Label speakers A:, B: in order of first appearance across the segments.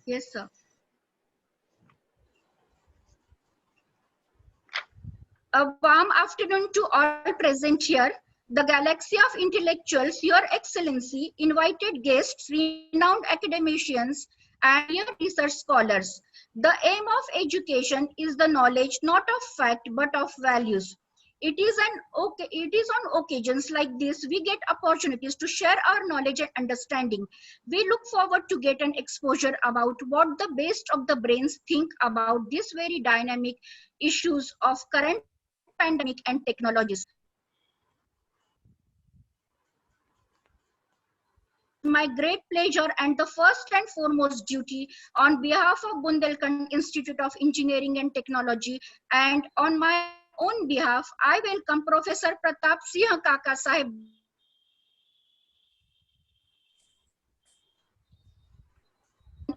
A: Yes, sir. A warm afternoon to all present here. The galaxy of intellectuals, Your Excellency, invited guests, renowned academicians, and dear research scholars. The aim of education is the knowledge not of fact but of values. It is on occasions like this we get opportunities to share our knowledge and understanding. We look forward to get an exposure about what the best of the brains think about these very dynamic issues of current pandemic and technologies. My great pleasure and the first and foremost duty on behalf of Bundelkhand Institute of Engineering and Technology and on my own behalf, I welcome Professor Pratap Singh Kaka Sahib,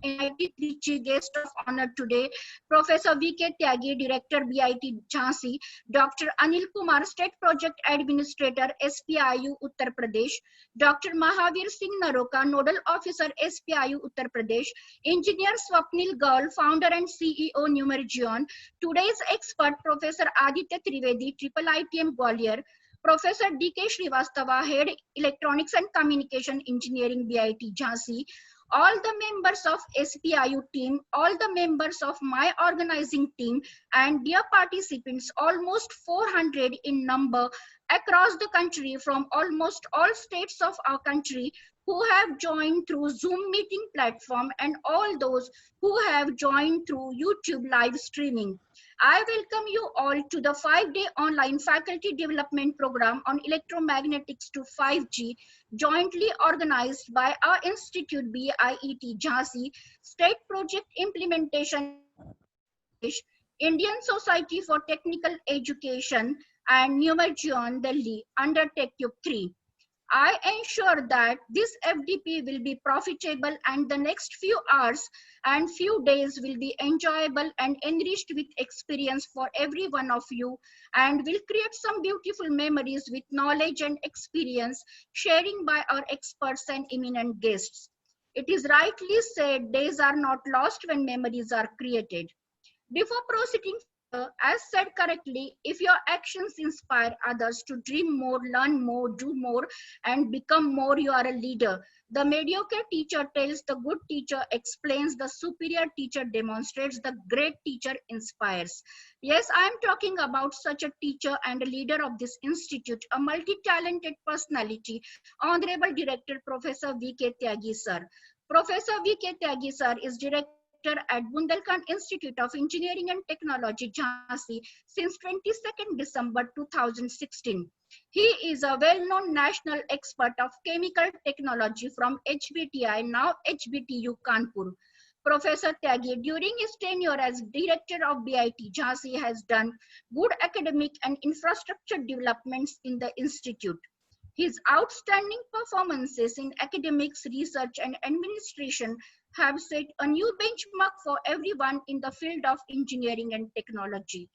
A: NIT Trichy guest of honor today, Professor V.K. Tyagi, Director BIT Jhansi, Dr. Anil Kumar, State Project Administrator, SPIU Uttar Pradesh, Dr. Mahavir Singh Naroka, Nodal Officer, SPIU Uttar Pradesh, Engineer Swapnil Gaul, Founder and CEO, Numergion, today's expert, Professor Aditya Trivedi, Triple ITM Gwalior, Professor D.K. Srivastava, Head Electronics and Communication Engineering, BIT Jhansi, all the members of SPIU team, all the members of my organizing team, and dear participants, almost 400 in number across the country from almost all states of our country who have joined through Zoom meeting platform and all those who have joined through YouTube live streaming. I welcome you all to the 5-day online faculty development program on electromagnetics to 5G, jointly organized by our institute BIET Jhansi, State Project Implementation, Indian Society for Technical Education, and Numergion Delhi under TechTube 3. I ensure that this FDP will be profitable and the next few hours and few days will be enjoyable and enriched with experience for every one of you and will create some beautiful memories with knowledge and experience sharing by our experts and eminent guests. It is rightly said, days are not lost when memories are created. Before proceeding further, as said correctly, if your actions inspire others to dream more, learn more, do more, and become more, you are a leader. The mediocre teacher tells, the good teacher explains, the superior teacher demonstrates, the great teacher inspires. Yes, I am talking about such a teacher and a leader of this institute, a multi-talented personality, Honorable Director Professor V.K. Tyagi sir. Professor V.K. Tyagi sir is Director at Bundelkhand Institute of Engineering and Technology, Jhansi, since 22nd December 2016. He is a well-known national expert of chemical technology from HBTI, now HBTU Kanpur. Professor Tyagi, during his tenure as director of BIT Jhansi, has done good academic and infrastructure developments in the institute. His outstanding performances in academics, research, and administration have set a new benchmark for everyone in the field of engineering and technology.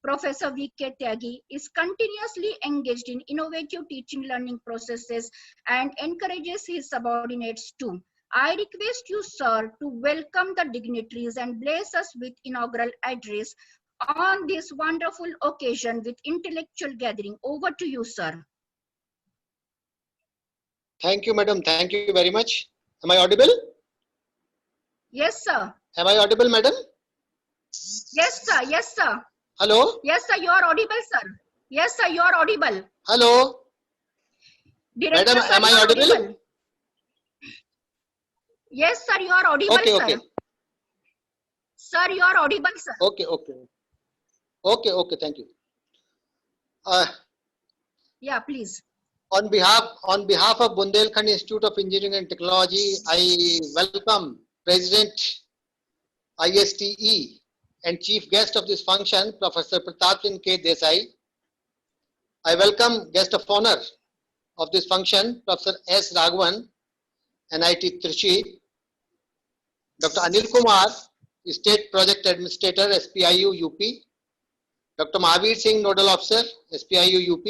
A: Professor V.K. Tyagi is continuously engaged in innovative teaching learning processes and encourages his subordinates too. I request you, sir, to welcome the dignitaries and bless us with inaugural address on this wonderful occasion with intellectual gathering. Over to you, sir.
B: Thank you, madam. Thank you very much. Am I audible?
A: Yes, sir.
B: Am I audible, madam?
A: Yes, sir. Yes, sir.
B: Hello?
A: Yes, sir. You are audible, sir. Yes, sir. You are audible.
B: Hello?
A: Director,
B: madam,
A: sir,
B: am I audible?
A: Yes, sir. You are audible,
B: okay,
A: sir.
B: Okay.
A: Sir, you are audible, sir.
B: Okay, okay. Okay, okay. Thank you.
A: Yeah, please.
B: On behalf of Bundelkhand Institute of Engineering and Technology, I welcome President ISTE and Chief Guest of this function, Professor Pratap Singh K. Desai. I welcome Guest of Honor of this function, Professor S. Raghavan, NIT Trichy, Dr. Anil Kumar, State Project Administrator, SPIU UP, Dr. Mahavir Singh, Nodal Officer, SPIU UP,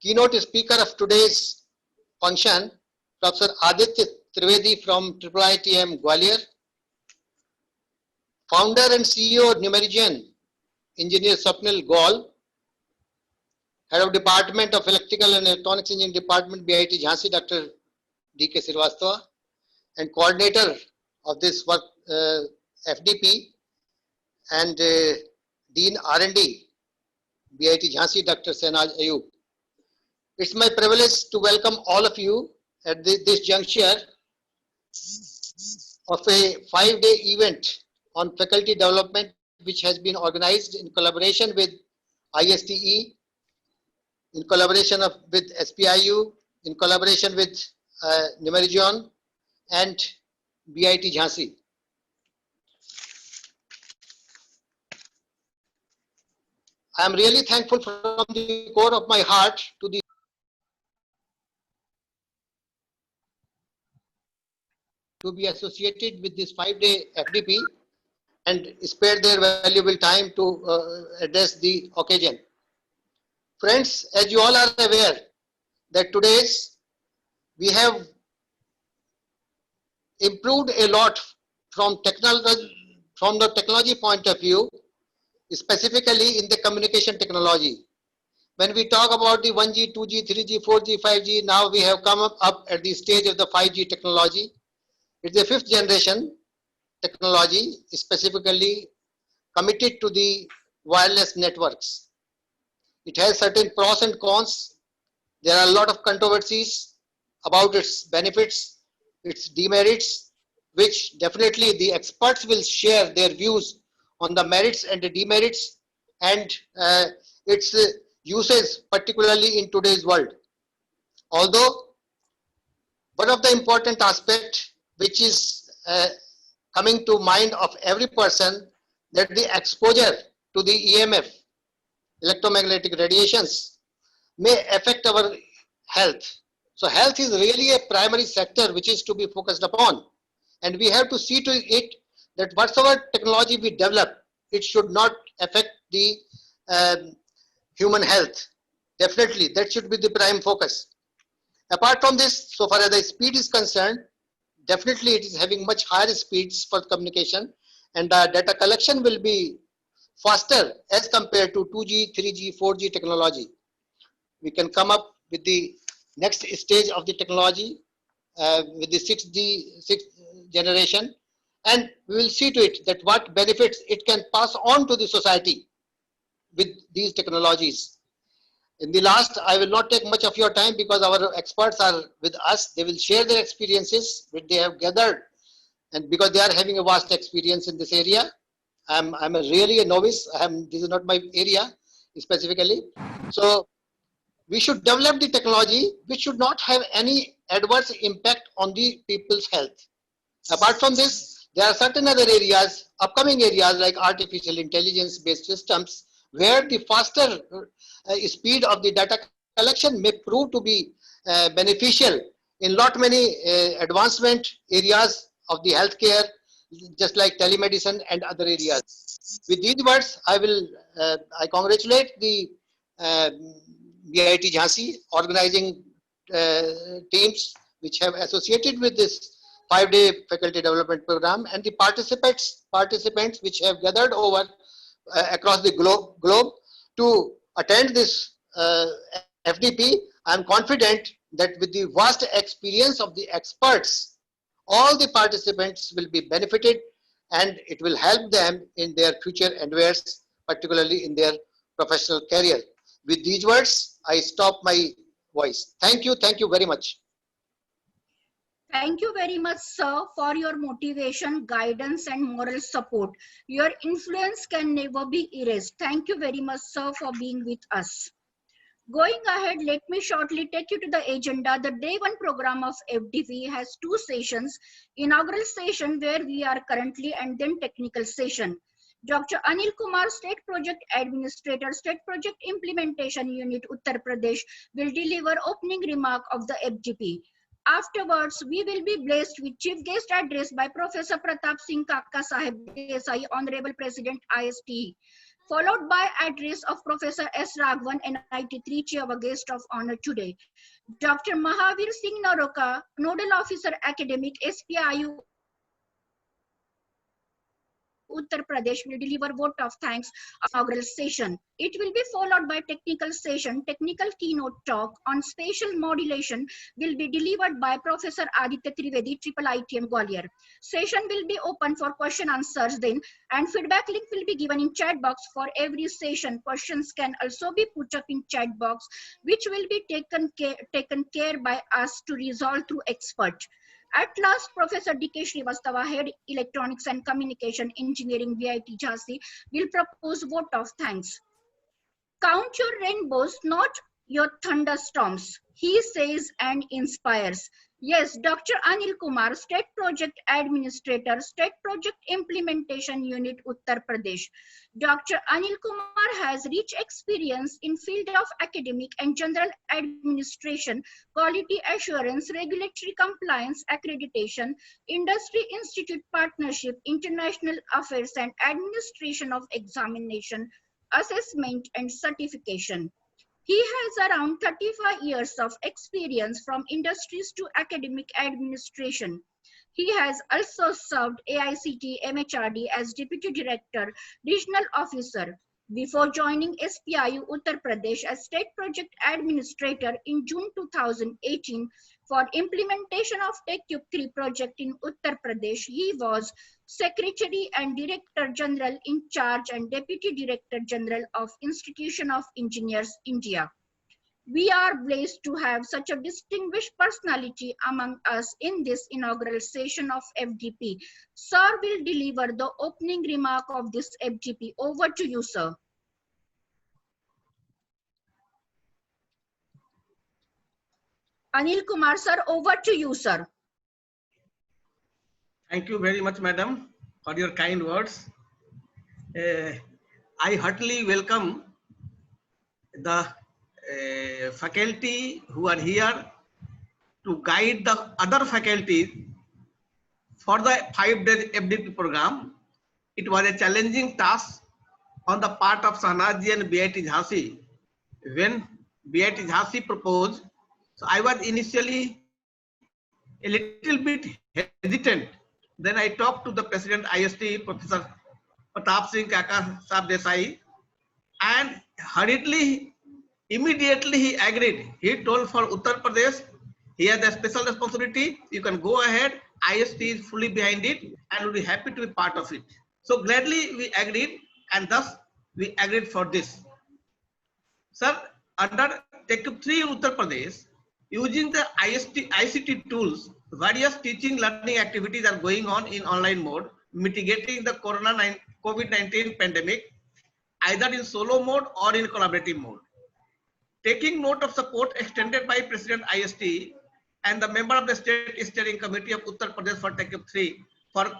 B: keynote speaker of today's function, Professor Aditya Trivedi from IIITM Gwalior, Founder and CEO of Numerigen, Engineer Swapnil Gaul, Head of Department of Electrical and Electronics Engineering Department, BIT Jhansi, Dr. D.K. Srivastava, and coordinator of this work, FDP, and Dean R&D, BIT Jhansi, Dr. Senaj Ayub. It's my privilege to welcome all of you at this juncture of a 5-day event on faculty development, which has been organized in collaboration with ISTE, in collaboration with SPIU, in collaboration with Numerigen and BIT Jhansi. I am really thankful from the core of my heart to be associated with this 5-day FDP and spare their valuable time to address the occasion. Friends, as you all are aware that today's we have improved a lot from the technology point of view, specifically in the communication technology. When we talk about the 1G, 2G, 3G, 4G, 5G, now we have come up at the stage of the 5G technology. It's the 5th generation technology, specifically committed to the wireless networks. It has certain pros and cons. There are a lot of controversies about its benefits, its demerits, which definitely the experts will share their views on the merits and the demerits and its usage, particularly in today's world. Although one of the important aspects which is coming to mind of every person, that the exposure to the EMF, electromagnetic radiations, may affect our health. So health is really a primary sector which is to be focused upon, and we have to see to it that whatsoever technology we develop, it should not affect the human health. Definitely, that should be the prime focus. Apart from this, so far as the speed is concerned, definitely it is having much higher speeds for communication, and the data collection will be faster as compared to 2G, 3G, 4G technology. We can come up with the next stage of the technology with the 6th generation, and we will see to it that what benefits it can pass on to the society with these technologies. In the last, I will not take much of your time because our experts are with us. They will share their experiences which they have gathered, and because they are having a vast experience in this area. I'm really a novice. This is not my area specifically. So we should develop the technology which should not have any adverse impact on the people's health. Apart from this, there are certain other areas, upcoming areas like artificial intelligence based systems, where the faster speed of the data collection may prove to be beneficial in lot many advancement areas of the healthcare, just like telemedicine and other areas. With these words, I congratulate the BIT Jhansi organizing teams which have associated with this 5-day faculty development program, and the participants which have gathered over across the globe to attend this FDP. I am confident that with the vast experience of the experts, all the participants will be benefited, and it will help them in their future endeavors, particularly in their professional career. With these words, I stop my voice. Thank you very much.
A: Thank you very much, sir, for your motivation, guidance, and moral support. Your influence can never be erased. Thank you very much, sir, for being with us. Going ahead, let me shortly take you to the agenda. The day 1 program of FDP has 2 sessions: inaugural session where we are currently, and then technical session. Dr. Anil Kumar, State Project Administrator, State Project Implementation Unit, Uttar Pradesh, will deliver opening remark of the FDP. Afterwards, we will be blessed with chief guest address by Professor Pratap Singh Kaka Saheb Desai, Honorable President ISTE, followed by address of Professor S. Raghavan, NIT Trichy, our guest of honor today. Dr. Mahavir Singh Naroka, Nodal Officer Academic, SPIU Uttar Pradesh will deliver vote of thanks inaugural session. It will be followed by technical session. Technical keynote talk on spatial modulation will be delivered by Professor Aditya Trivedi, Triple ITM Gwalior. Session will be open for question answers then, and feedback link will be given in chat box for every session. Questions can also be put up in chat box, which will be taken care by us to resolve through expert. At last, Professor D.K. Srivastava, Head Electronics and Communication Engineering, VIT Jhansi, will propose vote of thanks. Count your rainbows, not your thunderstorms, he says and inspires. Yes, Dr. Anil Kumar, State Project Administrator, State Project Implementation Unit, Uttar Pradesh. Dr. Anil Kumar has rich experience in field of academic and general administration, quality assurance, regulatory compliance, accreditation, industry institute partnership, international affairs and administration of examination, assessment and certification. He has around 35 years of experience from industries to academic administration. He has also served AICT MHRD as Deputy Director, Regional Officer, before joining SPIU Uttar Pradesh as State Project Administrator in June 2018 for implementation of TechTube 3 project in Uttar Pradesh. He was Secretary and Director General in charge and Deputy Director General of Institution of Engineers, India. We are blessed to have such a distinguished personality among us in this inaugural session of FDP. Sir will deliver the opening remark of this FDP. Over to you, sir. Anil Kumar, sir, over to you, sir.
C: Thank you very much, madam, for your kind words. I heartily welcome the faculty who are here to guide the other faculties for the 5-day FDP program. It was a challenging task on the part of Sahnaji and BIT Jhansi. When BIT Jhansi proposed, so I was initially a little bit hesitant. Then I talked to the President IST, Professor Pratap Singh Kaka Sahab Desai, and hurriedly, immediately he agreed. He told for Uttar Pradesh, he has a special responsibility. You can go ahead. IST is fully behind it and will be happy to be part of it. So gladly we agreed, and thus we agreed for this. Sir, under TechTube 3 in Uttar Pradesh, using the ICT tools, various teaching learning activities are going on in online mode, mitigating the COVID-19 pandemic, either in solo mode or in collaborative mode. Taking note of support extended by President IST and the member of the State Steering Committee of Uttar Pradesh for TechTube 3 for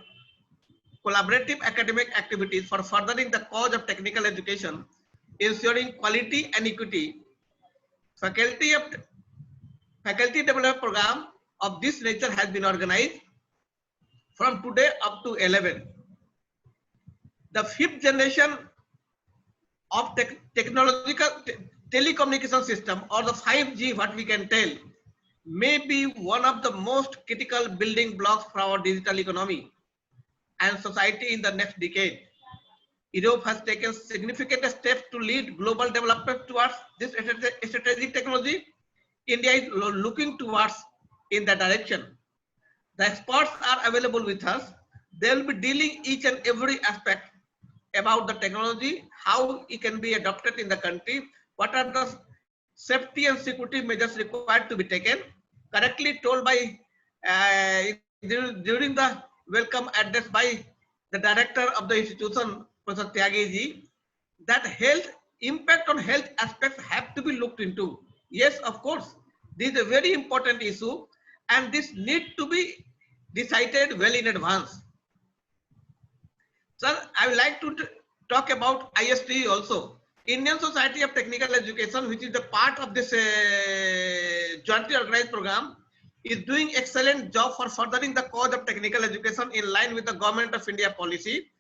C: collaborative academic activities for furthering the cause of technical education, ensuring quality and equity, faculty development program of this nature has been organized from today up to 11. The 5th generation of telecommunication system, or the 5G, what we can tell, may be one of the most critical building blocks for our digital economy and society in the next decade. Europe has taken significant steps to lead global development towards this strategic technology. India is looking towards in that direction. The experts are available with us. They will be dealing each and every aspect about the technology, how it can be adopted in the country, what are the safety and security measures required to be taken. Correctly told by during the welcome address by the director of the institution, Professor Tyagi ji, that impact on health aspects have to be looked into. Yes, of course, this is a very important issue, and this need to be decided well in advance. Sir, I would like to talk about IST also. Indian Society of Technical Education, which is the part of this jointly organized program, is doing excellent job for furthering the cause of technical education in line with the Government of India policy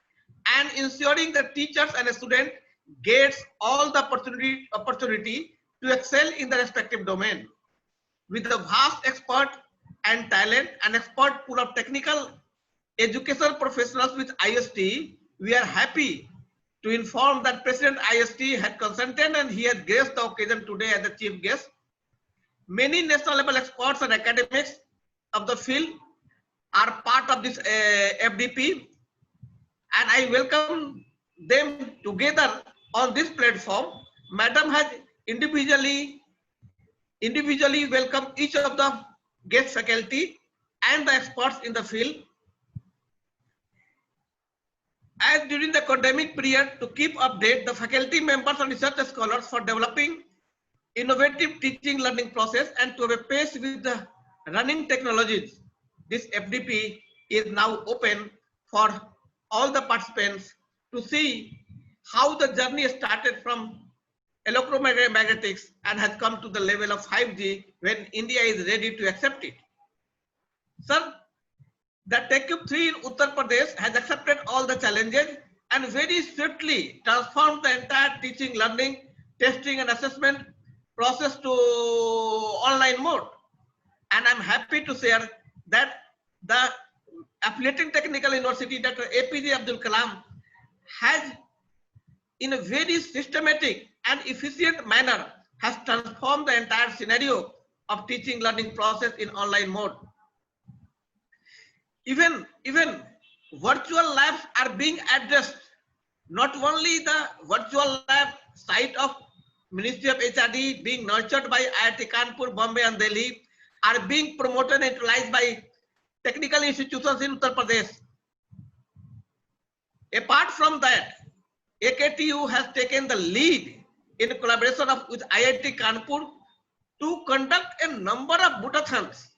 C: and ensuring that teachers and students gets all the opportunity to excel in the respective domain. With the vast expert and talent and expert pool of technical educational professionals with IST, we are happy to inform that President IST had consented and he had graced the occasion today as the chief guest. Many national level experts and academics of the field are part of this FDP, and I welcome them together on this platform. Madam has individually welcomed each of the guest faculty and the experts in the field. As during the pandemic period, to keep update the faculty members and research scholars for developing innovative teaching learning process and to have a pace with the running technologies, this FDP is now open for all the participants to see how the journey started from electromagnetics and has come to the level of 5G when India is ready to accept it. Sir, the TechCube3 in Uttar Pradesh has accepted all the challenges and very swiftly transformed the entire teaching, learning, testing and assessment process to online mode. And I'm happy to share that the affiliating technical university, Dr. APJ Abdul Kalam, has in a very systematic and efficient manner has transformed the entire scenario of teaching learning process in online mode. Even virtual labs are being addressed. Not only the virtual lab site of Ministry of HRD being nurtured by IIT Kanpur, Bombay and Delhi are being promoted and utilized by technical institutions in Uttar Pradesh. Apart from that, AKTU has taken the lead in collaboration with IIT Kanpur to conduct a number of bootathons.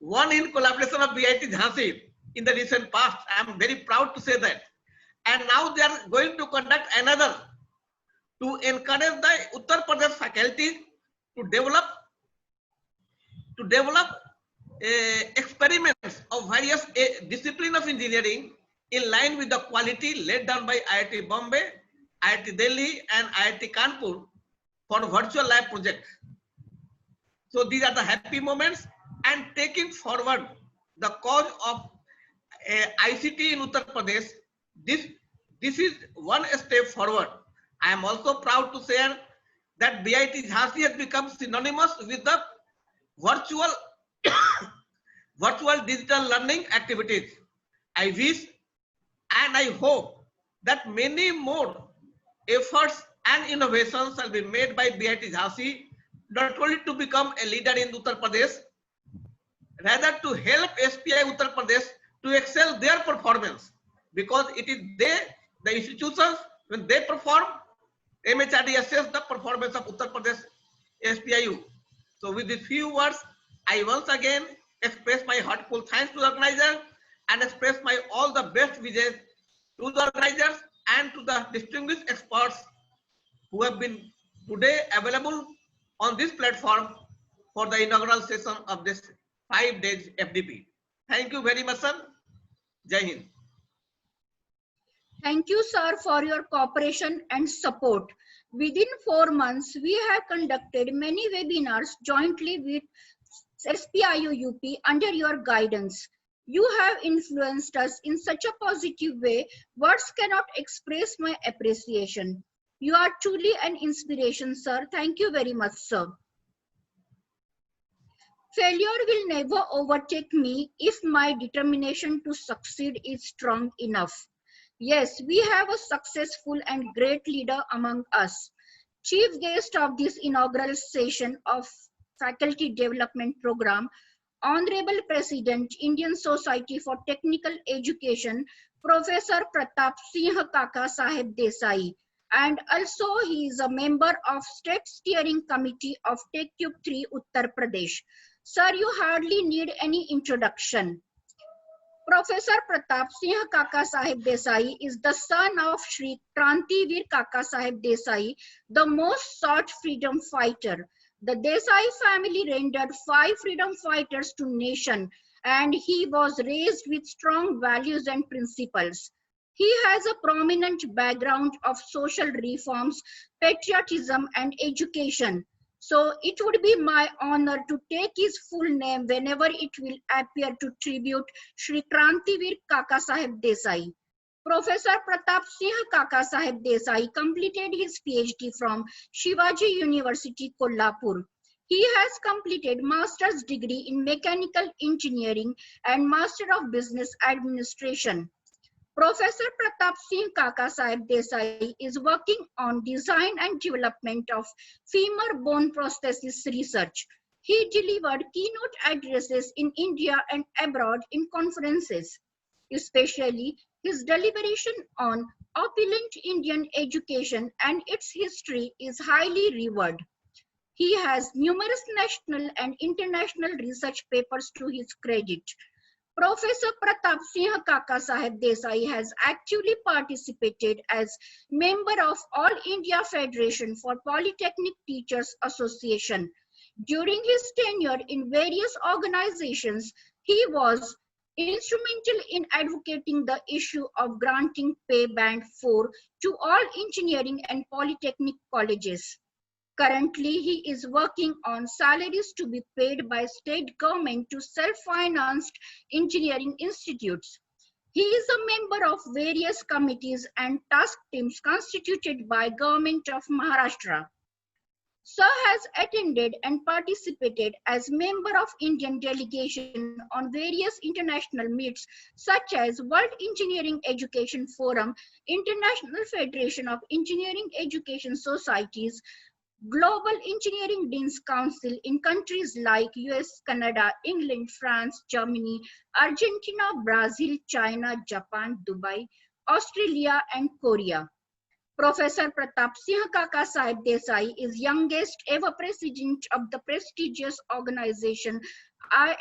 C: One in collaboration of BIT Jhansi in the recent past. I am very proud to say that. And now they are going to conduct another to encourage the Uttar Pradesh faculty to develop experiments of various disciplines of engineering in line with the quality laid down by IIT Bombay, IIT Delhi and IIT Kanpur for virtual lab project. So these are the happy moments, and taking forward the cause of ICT in Uttar Pradesh, this is one step forward. I am also proud to share that BIT Jhansi has become synonymous with the virtual digital learning activities. I wish and I hope that many more efforts and innovations shall be made by BIT Jhansi, not only to become a leader in Uttar Pradesh, rather to help SPI Uttar Pradesh to excel their performance, because it is the institutions, when they perform, MHRD assess the performance of Uttar Pradesh SPIU. So with these few words, I once again express my heartfelt thanks to the organizer and express my all the best wishes to the organizers and to the distinguished experts who have been today available on this platform for the inaugural session of this 5 days FDP. Thank you very much, sir. Jai Hind.
A: Thank you, sir, for your cooperation and support. Within 4 months, we have conducted many webinars jointly with SPIU UP under your guidance. You have influenced us in such a positive way, words cannot express my appreciation. You are truly an inspiration, sir. Thank you very much, sir. Failure will never overtake me if my determination to succeed is strong enough. Yes, we have a successful and great leader among us. Chief guest of this inaugural session of Faculty Development Program, Honorable President, Indian Society for Technical Education, Professor Pratap Singh Kaka Saheb Desai, and also he is a member of State Steering Committee of TechCube3 Uttar Pradesh. Sir, you hardly need any introduction. Professor Pratap Singh Kaka Saheb Desai is the son of Shri Krantivir Kaka Saheb Desai, the most sought freedom fighter. The Desai family rendered 5 freedom fighters to nation, and he was raised with strong values and principles. He has a prominent background of social reforms, patriotism, and education. So it would be my honor to take his full name whenever it will appear to tribute Shri Krantivir Kaka Saheb Desai. Professor Pratap Singh Kaka Saheb Desai completed his PhD from Shivaji University, Kolhapur. He has completed master's degree in mechanical engineering and master of business administration. Professor Pratap Singh Kaka Saheb Desai is working on design and development of femur bone prosthesis research. He delivered keynote addresses in India and abroad in conferences. Especially his deliberation on opulent Indian education and its history is highly revered. He has numerous national and international research papers to his credit. Professor Pratap Singh Kaka Saheb Desai has actively participated as member of All India Federation for Polytechnic Teachers Association. During his tenure in various organizations, he was instrumental in advocating the issue of granting pay band 4 to all engineering and polytechnic colleges. Currently, he is working on salaries to be paid by state government to self-financed engineering institutes. He is a member of various committees and task teams constituted by Government of Maharashtra. Sir has attended and participated as member of Indian delegation on various international meets such as World Engineering Education Forum, International Federation of Engineering Education Societies, Global Engineering Deans Council in countries like US, Canada, England, France, Germany, Argentina, Brazil, China, Japan, Dubai, Australia, and Korea. Professor Pratap Singh Kaka Saheb Desai is youngest ever president of the prestigious organization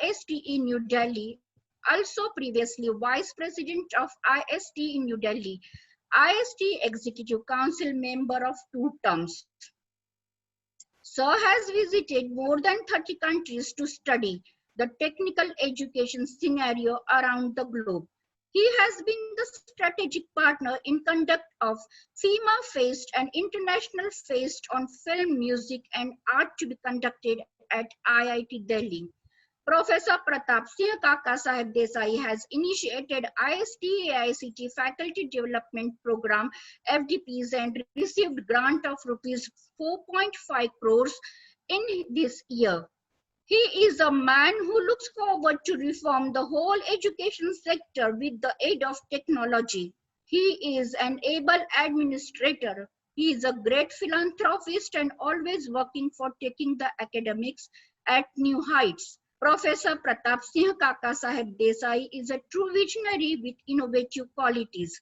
A: IST in New Delhi, also previously vice president of IST in New Delhi, IST Executive Council member of 2 terms. Sir has visited more than 30 countries to study the technical education scenario around the globe. He has been the strategic partner in conduct of FEMA Fest and International Fest on Film, Music and Art to be conducted at IIT Delhi. Professor Pratap Singh Kaka Saheb Desai has initiated IST-AICT Faculty Development Program FDPs and received grant of rupees 4.5 crores in this year. He is a man who looks forward to reform the whole education sector with the aid of technology. He is an able administrator. He is a great philanthropist and always working for taking the academics at new heights. Professor Pratap Singh Kaka Saheb Desai is a true visionary with innovative qualities.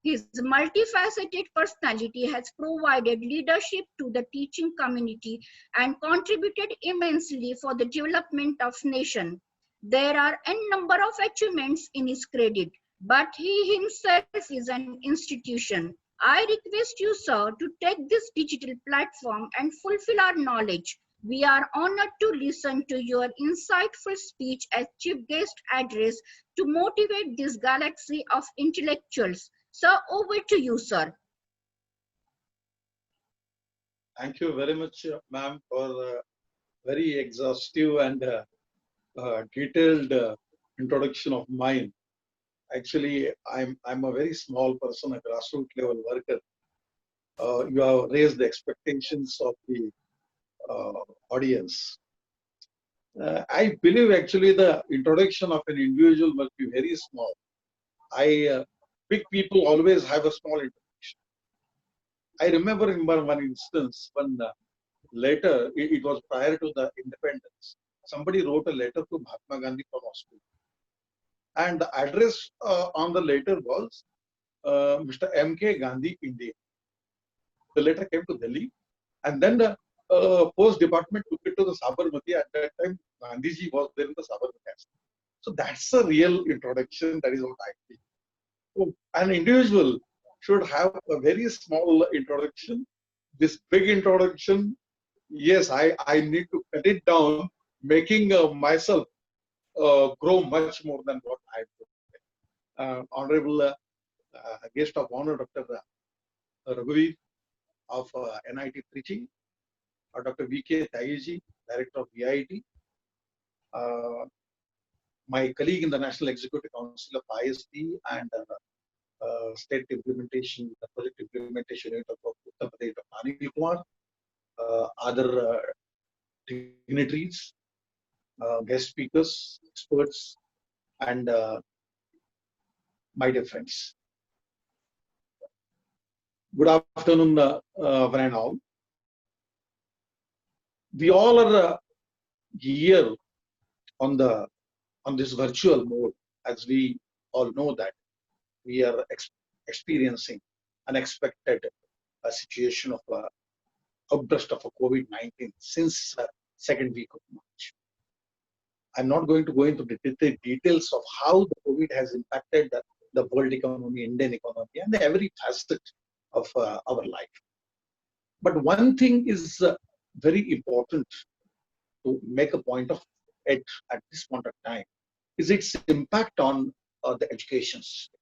A: His multifaceted personality has provided leadership to the teaching community and contributed immensely for the development of nation. There are a number of achievements in his credit, but he himself is an institution. I request you, sir, to take this digital platform and fulfill our knowledge. We are honored to listen to your insightful speech as chief guest address to motivate this galaxy of intellectuals. Sir, over to you, sir.
D: Thank you very much, ma'am, for a very exhaustive and detailed introduction of mine. Actually, I'm a very small person, a grassroots level worker. You have raised the expectations of the audience. I believe actually the introduction of an individual must be very small. Big people always have a small introduction. I remember in one instance when later, it was prior to the independence, somebody wrote a letter to Mahatma Gandhi from Australia. And the address on the letter was Mr. M.K. Gandhi, India. The letter came to Delhi, and then the Post Department took it to the Sabarmati. At that time, Gandhiji was there in the Sabarmati. So that's a real introduction. That is what I think. So an individual should have a very small introduction. This big introduction, yes, I need to cut it down, making myself grow much more than what I do. Honorable guest of honor, Dr. Raghuveer of NIT Trichy, Dr. V.K. Tyagi, Director of BIT, my colleague in the National Executive Council of IST, and state implementation, the project implementation unit of Uttar Pradesh, Anil Kumar, other dignitaries, guest speakers, experts, and my dear friends. Good afternoon, one and all. We all are here on this virtual mode, as we all know that we are experiencing unexpected situation of outburst of COVID-19 since second week of March. I'm not going to go into the details of how the COVID has impacted the world economy, Indian economy, and every facet of our life. But one thing is very important to make a point of it at this point of time is its impact on the education system.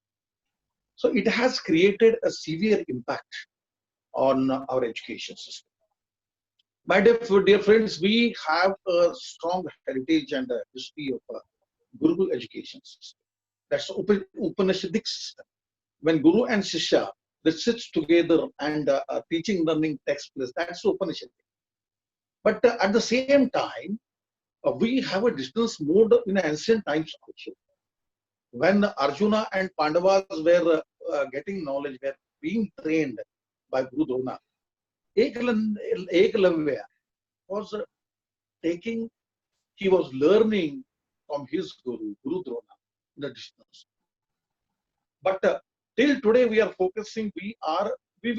D: So it has created a severe impact on our education system. My dear friends, we have a strong heritage and a history of Gurukul education system. That's Upanishadic system. When Guru and Shishya, they sit together and teaching, learning takes place, that's Upanishadic. But at the same time, we have a distance mode in ancient times also. When Arjuna and Pandavas were getting knowledge, were being trained by Guru Drona, Ekalavya was he was learning from his Guru, Guru Drona, in the distance. But till today we are focusing, we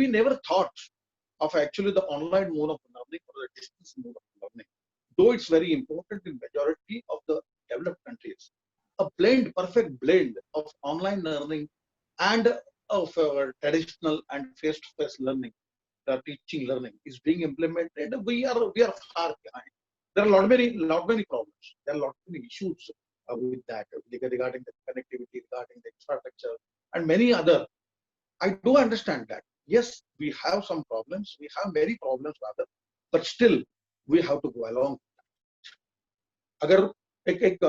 D: never thought of actually the online mode of learning or the distance mode of learning. Though it's very important in majority of the developed countries. A perfect blend of online learning and of traditional and face-to-face learning, the teaching learning is being implemented. We are far behind. There are lot many problems. There are lot many issues with that regarding the connectivity, regarding the infrastructure, and many other. I do understand that. Yes, we have some problems. We have many problems rather, but still we have to go along. अगर एक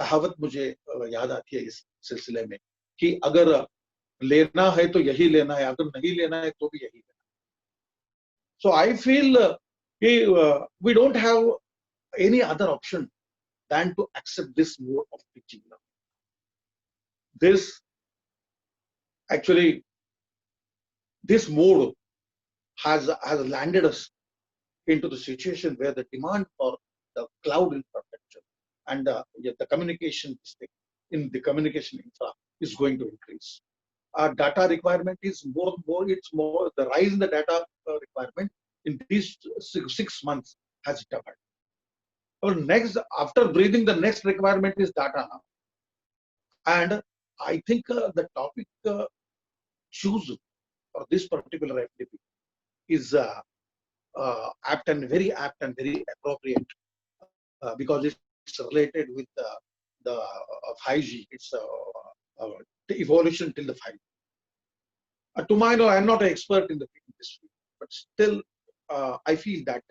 D: कहावत मुझे याद आती है इस सिलसिले में कि अगर लेना है तो यही लेना है, अगर नहीं लेना है तो भी यही लेना है. So I feel we don't have any other option than to accept this mode of teaching. This mode has landed us into the situation where the demand for the cloud infrastructure and the communication in the communication infra is going to increase. Our data requirement is more. The rise in the data requirement in these 6 months has doubled. Our after breathing, the next requirement is data now. And I think the topic chosen for this particular FDP is apt and very appropriate because it's related with the 5G. It's the evolution till the 5G. To my knowledge, I'm not an expert in the industry, but still I feel that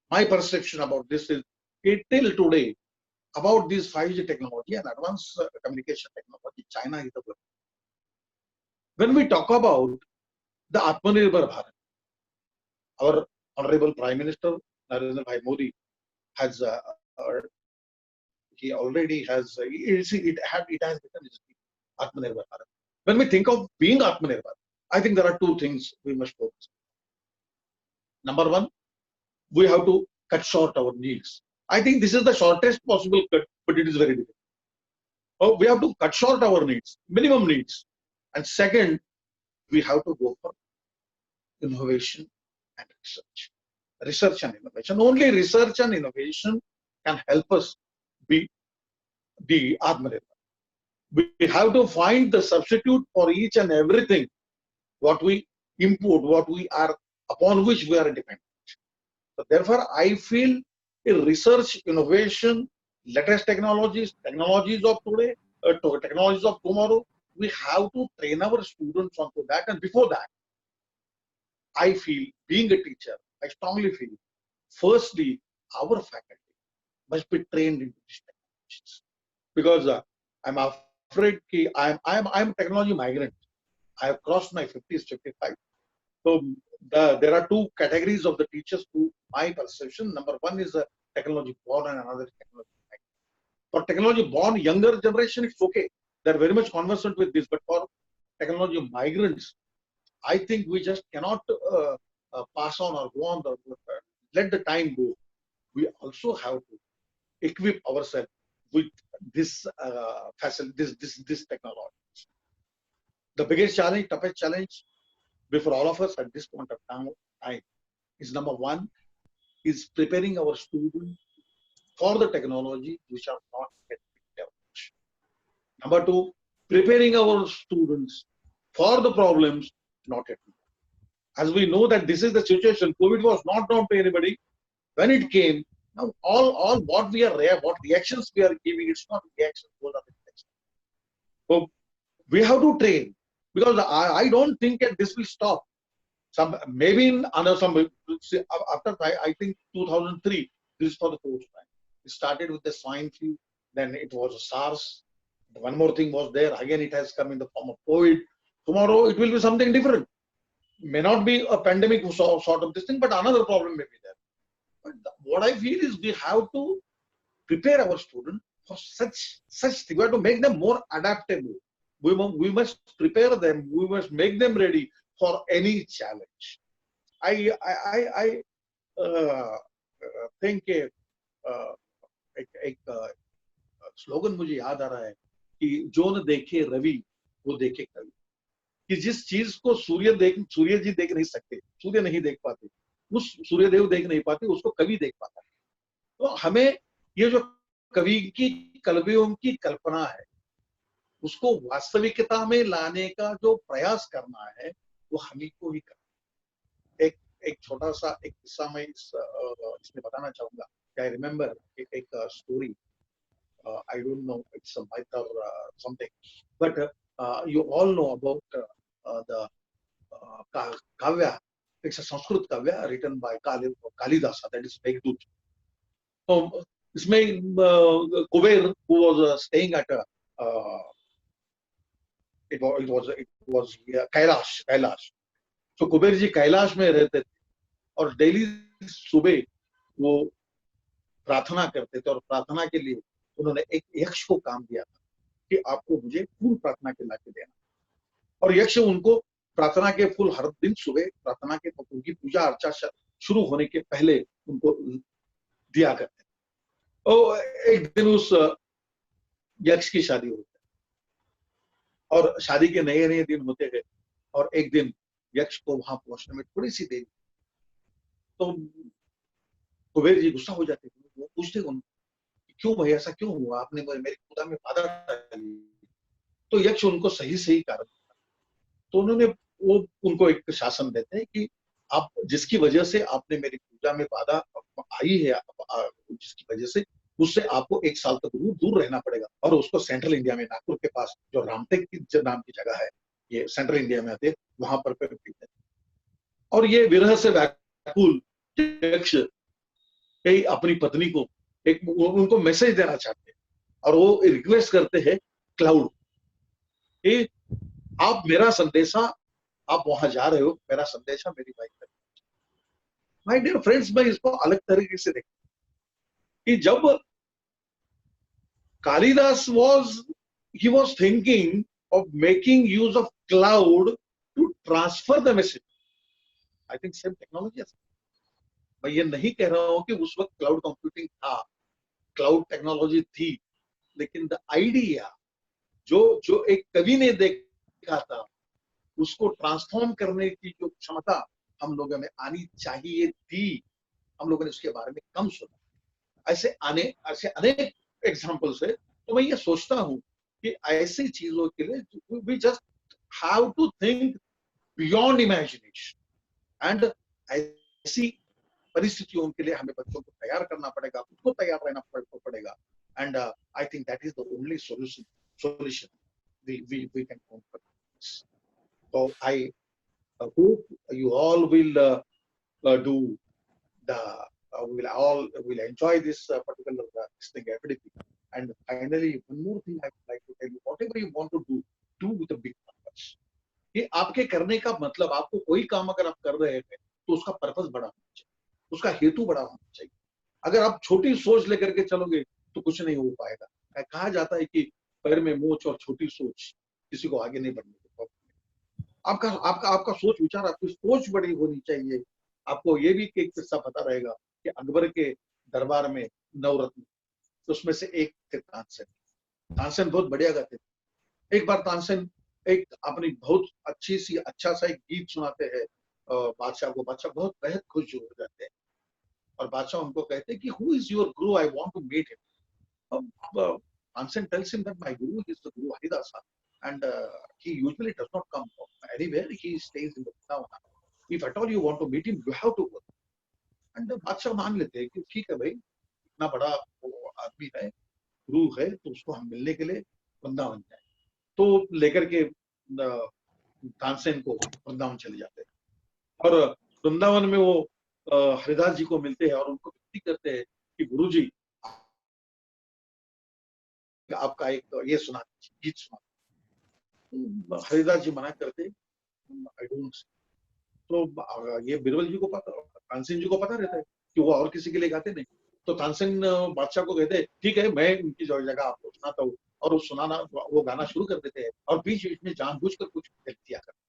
D: my perception about this is till today about this 5G technology and advanced communication technology, China is the world. When we talk about the Atmanirbhar Bharat, our Honorable Prime Minister Narendra Bhai Modi has he already has it has become Atmanirbhar Bharat. When we think of being Atmanirbhar, I think there are two things we must focus on. Number one, we have to cut short our needs. I think this is the shortest possible cut, but it is very difficult. We have to cut short our needs, minimum needs. And second, we have to go for innovation and research. Research and innovation. Only research and innovation can help us be the Atmanirbhar. We have to find the substitute for each and everything what we import, what we are upon which we are dependent. So therefore, I feel research, innovation, latest technologies of today, technologies of tomorrow, we have to train our students onto that. And before that, I feel, being a teacher, I strongly feel, firstly, our faculty must be trained in these technologies. Because I'm afraid कि I'm technology migrant. I have crossed my 50s, 55. So there are two categories of the teachers to my perception. Number one is technology born and another is technology migrant. For technology born younger generation, it's okay. They're very much conversant with this. But for technology migrants, I think we just cannot pass on or go on. Let the time go. We also have to equip ourselves with this this technology. The biggest challenge, toughest challenge before all of us at this point of time is number one is preparing our students for the technology which are not yet developed. Number two, preparing our students for the problems not yet. As we know that this is the situation, COVID was not known to anybody. When it came, now all what we are what reactions we are giving, it's not reactions, those are the reactions. So we have to train because I don't think that this will stop. Maybe in another after I think 2003, this is for the first time. It started with the swine flu, then it was SARS. One more thing was there. Again, it has come in the form of COVID. Tomorrow it will be something different. May not be a pandemic sort of this thing, but another problem may be there. But what I feel is we have to prepare our students for such thing. We have to make them more adaptable. We must prepare them. We must make them ready for any challenge. I think एक slogan मुझे याद आ रहा है कि जो न देखे रवि वो देखे कवि. कि जिस चीज को सूर्य जी देख नहीं सकते, सूर्य नहीं देख पाते, उस सूर्यदेव देख नहीं पाते, उसको कवि देख पाता है. तो हमें ये जो कवि की कवियों की कल्पना है उसको वास्तविकता में लाने का जो प्रयास करना है वो हमें को ही करना. एक छोटा सा एक किस्सा मैं इसमें बताना चाहूंगा. आई रिमेम्बर एक story. I don't know it's a myth or something, but you all know about the Kavya. It's a Sanskrit Kavya written by Kalidasa, that is Meghdut. So इसमें Kuber, who was staying at it was Kailash. So Kuber ji Kailash में रहते थे और daily सुबह वो प्रार्थना करते थे और प्रार्थना के लिए उन्होंने एक यक्ष को काम दिया था कि आपको मुझे फूल प्रार्थना के लाके देना. और यक्ष उनको प्रार्थना के फूल हर दिन सुबह प्रार्थना के उनकी पूजा अर्चा शुरू होने के पहले उनको दिया करते. और एक दिन उस यक्ष की शादी होती है और शादी के नए दिन होते हैं और एक दिन यक्ष को वहां पहुंचने में थोड़ी सी देरी. तो कुबेर जी गुस्सा हो जाते थे. वो पूछते क्यों भाई ऐसा क्यों हुआ, आपने मेरी पूजा में बाधा डाली. तो यक्ष उनको सही कारण. तो वो उनको एक शासन देते हैं कि आप जिसकी वजह से आपने मेरी पूजा में बाधा आई है, जिसकी वजह से उससे आपको 1 साल तक दूर रहना पड़ेगा. और उसको सेंट्रल इंडिया में नागपुर के पास जो रामटेक की नाम की जगह है, ये सेंट्रल इंडिया में आते, वहां पर पीते. और ये विरह से व्याकुल यक्ष अपनी पत्नी को उनको मैसेज देना चाहते हैं और वो रिक्वेस्ट करते हैं क्लाउड कि आप मेरा संदेशा, आप वहां जा रहे हो, मेरा संदेशा मेरी वाइफ तक. माय डियर फ्रेंड्स, मैं इसको अलग तरीके से देखता हूं कि जब Kalidas he was thinking of making use of cloud to transfer the message. I think same technology है. मैं ये नहीं कह रहा हूं कि उस वक्त क्लाउड कंप्यूटिंग था, क्लाउड टेक्नोलॉजी थी, लेकिन द आइडिया जो एक कवि ने देखा था उसको ट्रांसफॉर्म करने की जो क्षमता हम लोगों में आनी चाहिए थी, हम लोगों ने उसके बारे में कम सुना. ऐसे अनेक एग्जाम्पल्स है. तो मैं ये सोचता हूं कि ऐसी चीजों के लिए we just have to think beyond imagination and ऐसी परिस्थितियों के लिए हमें बच्चों को तैयार करना पड़ेगा, खुद को तैयार रहना पड़ेगा. And I think that is the only solution we can conquer this. So I hope you all will will enjoy this particular thing ability And finally, one more thing I would like to tell you: whatever you want to do with a big purpose. ये आपके करने का मतलब, आपको कोई काम अगर आप कर रहे हैं तो उसका पर्पस बड़ा होना चाहिए, उसका हेतु बड़ा होना चाहिए। अगर आप छोटी सोच लेकर के चलोगे तो कुछ नहीं हो पाएगा। कहा जाता है कि पैर में मोच और छोटी सोच किसी को आगे नहीं बढ़ने देता। आपका आपका आपका सोच विचार, आपकी सोच बड़ी होनी चाहिए। आपको ये भी एक किस्सा पता रहेगा कि अकबर के दरबार में नवरत्न, उसमें से एक थे तानसेन। तानसेन बहुत बढ़िया गाते थे। एक बार तानसेन एक अपनी बहुत अच्छा सा एक गीत सुनाते हैं बादशाह को। बादशाह बहुत बेहद खुश हो जाते हैं और बादशाह उनको कहते हैं कि who is your guru, I want to meet him. Tansen tells him that my guru is the guru Haridas and he usually does not come anywhere, he stays in the town. If at all you want to meet him, you have to go. And बादशाह मान लेते हैं कि ठीक है भाई, इतना बड़ा वो आदमी है, गुरु है, तो उसको हम मिलने के लिए वृंदावन जाए। तो लेकर के तानसेन को वृंदावन चले जाते हैं और वृंदावन में वो हरिदास जी को मिलते हैं और उनको विनती करते हैं कि गुरु जी आपका एक ये सुना, गीत सुना। हरिदास जी मना करते, आई डोंट। तो ये बिरबल जी को पता, तानसेन जी को पता रहता है कि वो और किसी के लिए गाते नहीं। तो तानसेन बादशाह को कहते ठीक है, मैं उनकी जगह आपको सुनाता हूँ, और वो सुनाना, वो गाना शुरू कर देते हैं और बीच बीच में जानबूझकर कुछ गलतियां करते।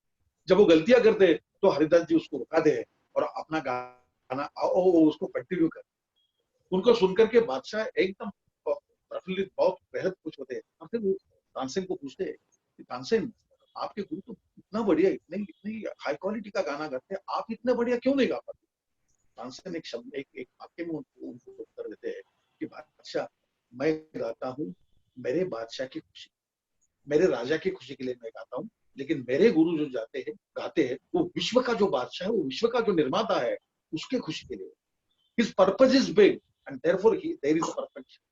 D: जब वो गलतियां करते तो हरिदास जी उसको रुकाते हैं और अपना गाना उसको कंटिन्यू करते। उनको सुनकर के बादशाह एकदम प्रफुल्लित, बहुत बेहद खुश होते हैं। और फिर वो तानसेन को पूछते हैं कि तानसेन, आपके गुरु तो इतना बढ़िया, इतनी हाई क्वालिटी का गाना गाते हैं, आप इतना बढ़िया क्यों नहीं गा पाते? तानसेन एक शब्द, एक वाक्य में उनको उत्तर देते हैं कि बादशाह, मैं गाता हूँ मेरे बादशाह की खुशी, मेरे राजा की खुशी के लिए मैं गाता हूँ, लेकिन मेरे गुरु जो गाते हैं वो विश्व का जो बादशाह है, वो विश्व का जो निर्माता है, उसके खुशी के लिए। His purpose is big and therefore there is a perfection.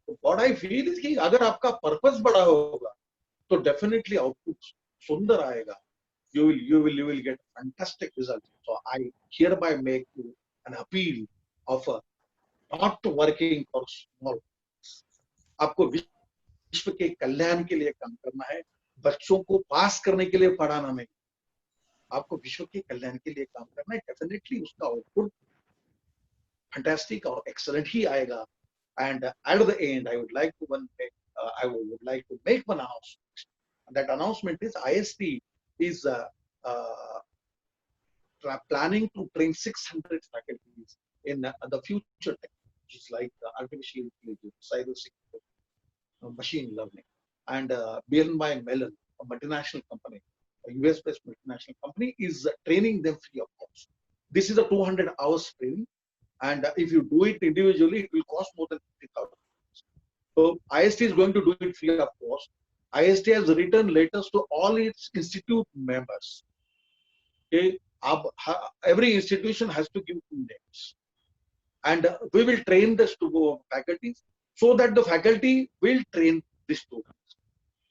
D: So what I feel is कि अगर आपका पर्पस बड़ा होगा तो डेफिनेटली आउटपुट सुंदर आएगा। You will get fantastic results. So I hereby make you an appeal of not working for small. आपको विश्व के कल्याण के लिए काम करना है, बच्चों को पास करने के लिए पढ़ाना नहीं, आपको विश्व के कल्याण के लिए काम करना है। डेफिनेटली उसका आउटपुट फैंटास्टिक और एक्सीलेंट ही आएगा। And at the end, I would like to make one announcement. That announcement is IST is planning to train 600 faculties in the future technologies like artificial intelligence, cybersecurity, machine learning. And BNY Mellon, a multinational company, a US-based multinational company, is training them free of cost. This is a 200 hours training. And if you do it individually, it will cost more than 50,000. So IST is going to do it free of cost. IST has written letters to all its institute members. Okay, every institution has to give 2 names, and we will train the faculties so that the faculty will train the students.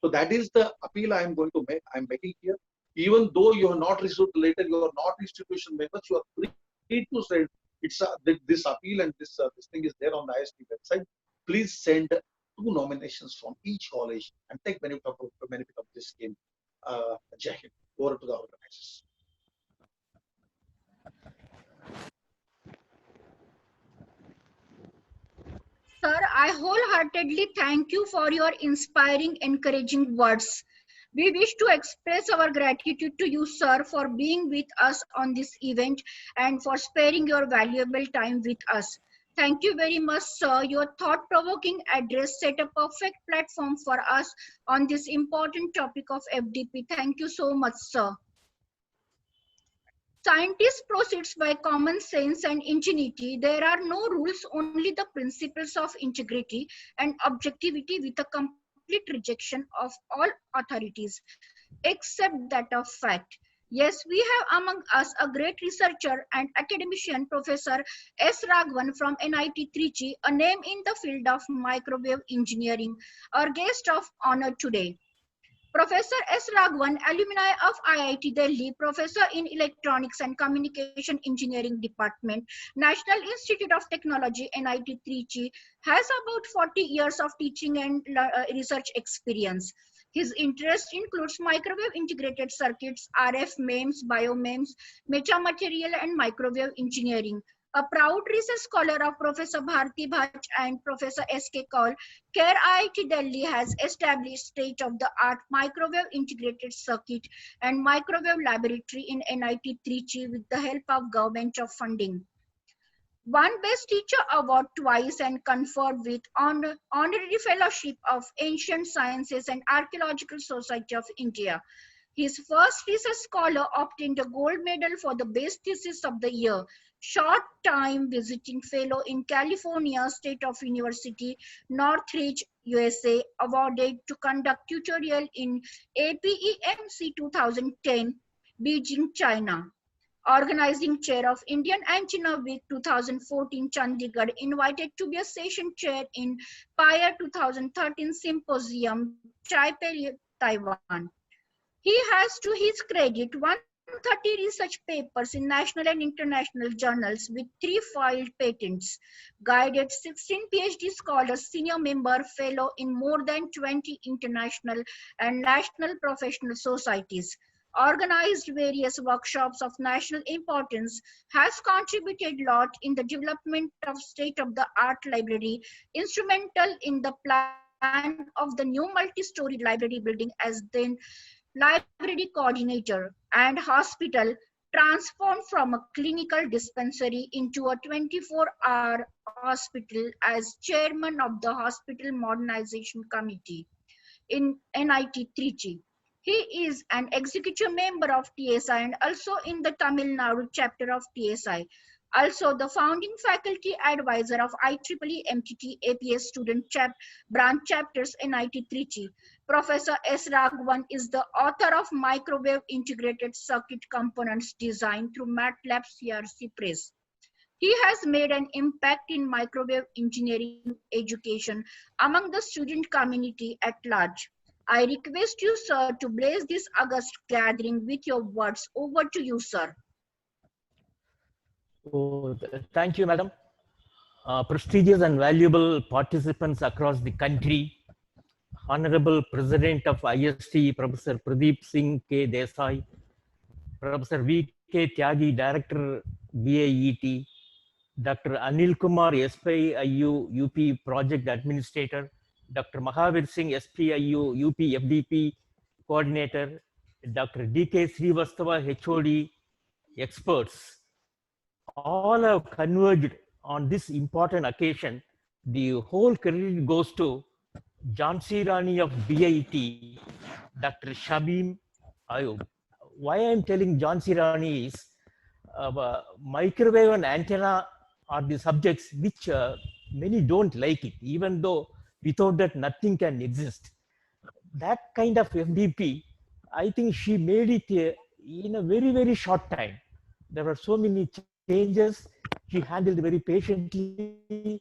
D: So that is the appeal I am going to make. I am making here. Even though you have not received the letter, you are not institution members, you are free to send. It's this appeal, and this thing is there on the IST website. Please send 2 nominations from each college and take benefit of this scheme. Jai Hind. Over to the organizers.
A: Sir, I wholeheartedly thank you for your inspiring, encouraging words. We wish to express our gratitude to you, sir, for being with us on this event and for sparing your valuable time with us. Thank you very much, sir. Your thought-provoking address set a perfect platform for us on this important topic of FDP. Thank you so much, sir. Scientists proceeds by common sense and ingenuity. There are no rules, only the principles of integrity and objectivity, with a complete rejection of all authorities, except that of fact. Yes, we have among us a great researcher and academician, Professor S. Raghavan from NIT Trichy, a name in the field of microwave engineering, our guest of honor today. Professor S. Raghavan, alumni of IIT Delhi, Professor in Electronics and Communication Engineering Department, National Institute of Technology, NIT Trichy, has about 40 years of teaching and research experience. His interest includes microwave integrated circuits, RF MEMS, biomems, metamaterial and microwave engineering. A proud research scholar of Professor Bharti Bhatt and Professor S.K. Kaul, CARE IIT Delhi has established state-of-the-art microwave integrated circuit and microwave laboratory in NIT Trichy with the help of government of funding. Won Best Teacher Award twice and conferred with Honorary Fellowship of Ancient Sciences and Archaeological Society of India. His first research scholar obtained a gold medal for the best thesis of the year. Short time visiting fellow in California State of University, Northridge, USA, awarded to conduct tutorial in APEMC 2010, Beijing, China. Organizing chair of Indian Antenna Week 2014 Chandigarh, invited to be a session chair in PIRE 2013 Symposium, Taipei, Taiwan. He has to his credit 130 research papers in national and international journals with 3 filed patents, guided 16 PhD scholars, senior member, fellow in more than 20 international and national professional societies, organized various workshops of national importance, has contributed a lot in the development of state-of-the-art library, instrumental in the plan of the new multi-story library building as then library coordinator, and hospital, transformed from a clinical dispensary into a 24-hour hospital as chairman of the Hospital Modernization Committee in NIT Trichy. He is an executive member of TSI and also in the Tamil Nadu chapter of TSI. Also the founding faculty advisor of IEEE MTT APS student branch chapters NIT Trichy. Professor S. Raghavan is the author of Microwave Integrated Circuit Components Design through MATLAB CRC Press. He has made an impact in microwave engineering education among the student community at large. I request you, sir, to bless this august gathering with your words. Over to you, sir.
E: Oh, thank you, madam. Prestigious and valuable participants across the country, Honorable President of IST, Professor Pradeep Singh K. Desai, Professor V.K. Tyagi, Director, BIET, Dr. Anil Kumar, SPIU UP Project Administrator, Dr. Mahavir Singh, SPIU UP FDP Coordinator, Dr. D.K. Srivastava, HOD, experts, all have converged on this important occasion. The whole credit goes to Jhansi Rani of BIT, Dr. Shamim Ayub. Why I'm telling Jhansi Rani is microwave and antenna are the subjects which many don't like it, even though without that nothing can exist. That kind of FDP, I think she made it in a very, very short time. There were so many changes. She handled very patiently,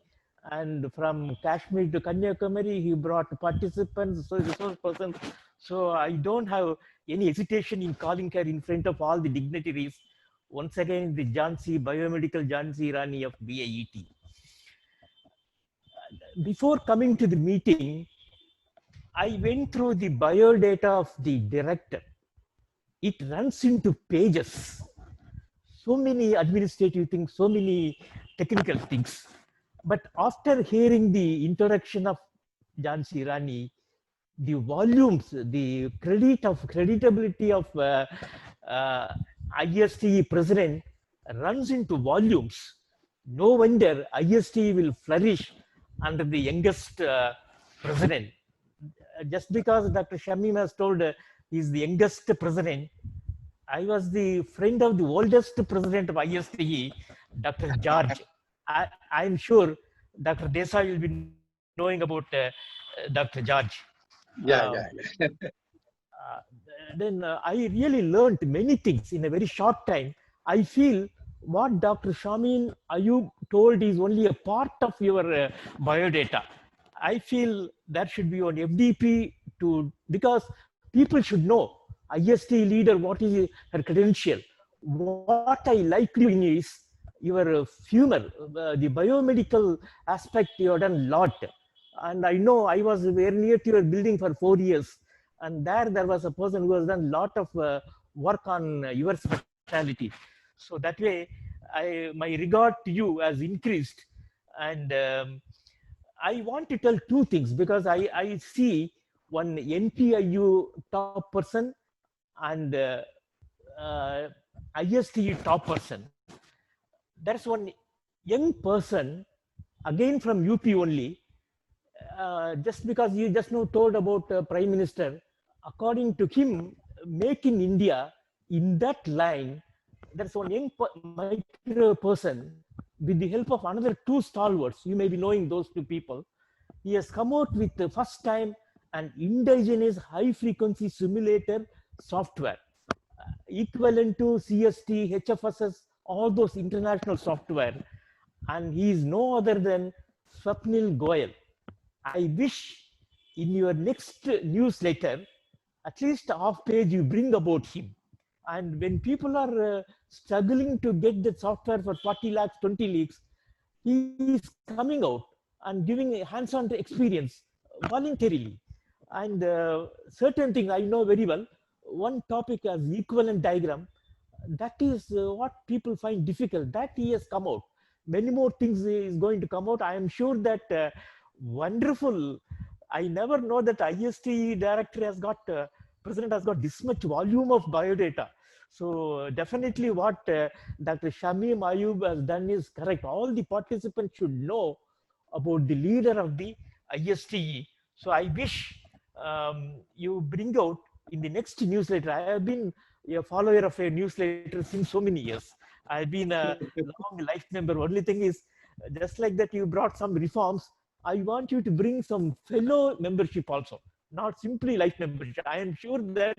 E: and from Kashmir to Kanyakumari, he brought participants, so resource persons. So I don't have any hesitation in calling her in front of all the dignitaries. Once again, the Jhansi, Biomedical Jhansi Rani of BIET. Before coming to the meeting, I went through the biodata of the director. It runs into pages. So many administrative things, so many technical things. But after hearing the introduction of Jhansi Rani, the volumes, the creditability of IST president runs into volumes. No wonder IST will flourish under the youngest president. Just because Dr. Shamim has told he's the youngest president, I was the friend of the oldest president of ISTE, Dr. George. I'm sure Dr. Desai will be knowing about Dr. George.
D: Yeah.
E: Then I really learned many things in a very short time. I feel what Dr. Shamim Ayub told is only a part of your biodata. I feel that should be on FDP because people should know IST leader, what is her credential. What I like you in is your humor, the biomedical aspect. You have done a lot, and I know I was very near to your building for 4 years, and there was a person who has done a lot of work on your specialty. So that way, my regard to you has increased, and I want to tell two things, because I see one NPIU top person and ISTE top person. There's one young person, again from UP only, just because you just now told about Prime Minister, according to him, make in India, in that line, there's one young micro person, with the help of another two stalwarts, you may be knowing those two people, he has come out with the first time an indigenous high frequency simulator software, equivalent to CST, HFSS, all those international software. And he is no other than Swapnil Goyal. I wish in your next newsletter, at least half page you bring about him. And when people are struggling to get the software for 40 lakhs, 20 lakhs, he is coming out and giving a hands-on experience voluntarily. And certain things I know very well. One topic as equivalent diagram, that is what people find difficult. That he has come out. Many more things is going to come out. I am sure that wonderful. I never know that IST director has got, president has got this much volume of biodata. So definitely what Dr. Shamim Ayub has done is correct. All the participants should know about the leader of the ISTE. So I wish you bring out in the next newsletter. I have been a follower of a newsletter since so many years. I've been a long life member. Only thing is, just like that you brought some reforms, I want you to bring some fellow membership also, not simply life membership. I am sure that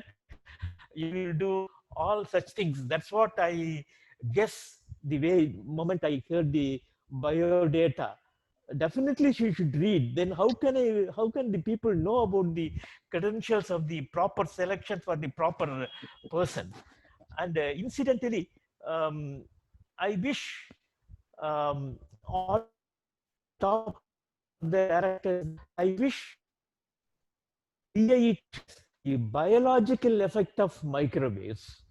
E: you will do all such things. That's what I guess the way moment I heard the biodata. Definitely she should read. Then how can the people know about the credentials of the proper selection for the proper person? And incidentally, I wish all top the directors, I wish the biological effect of microwaves.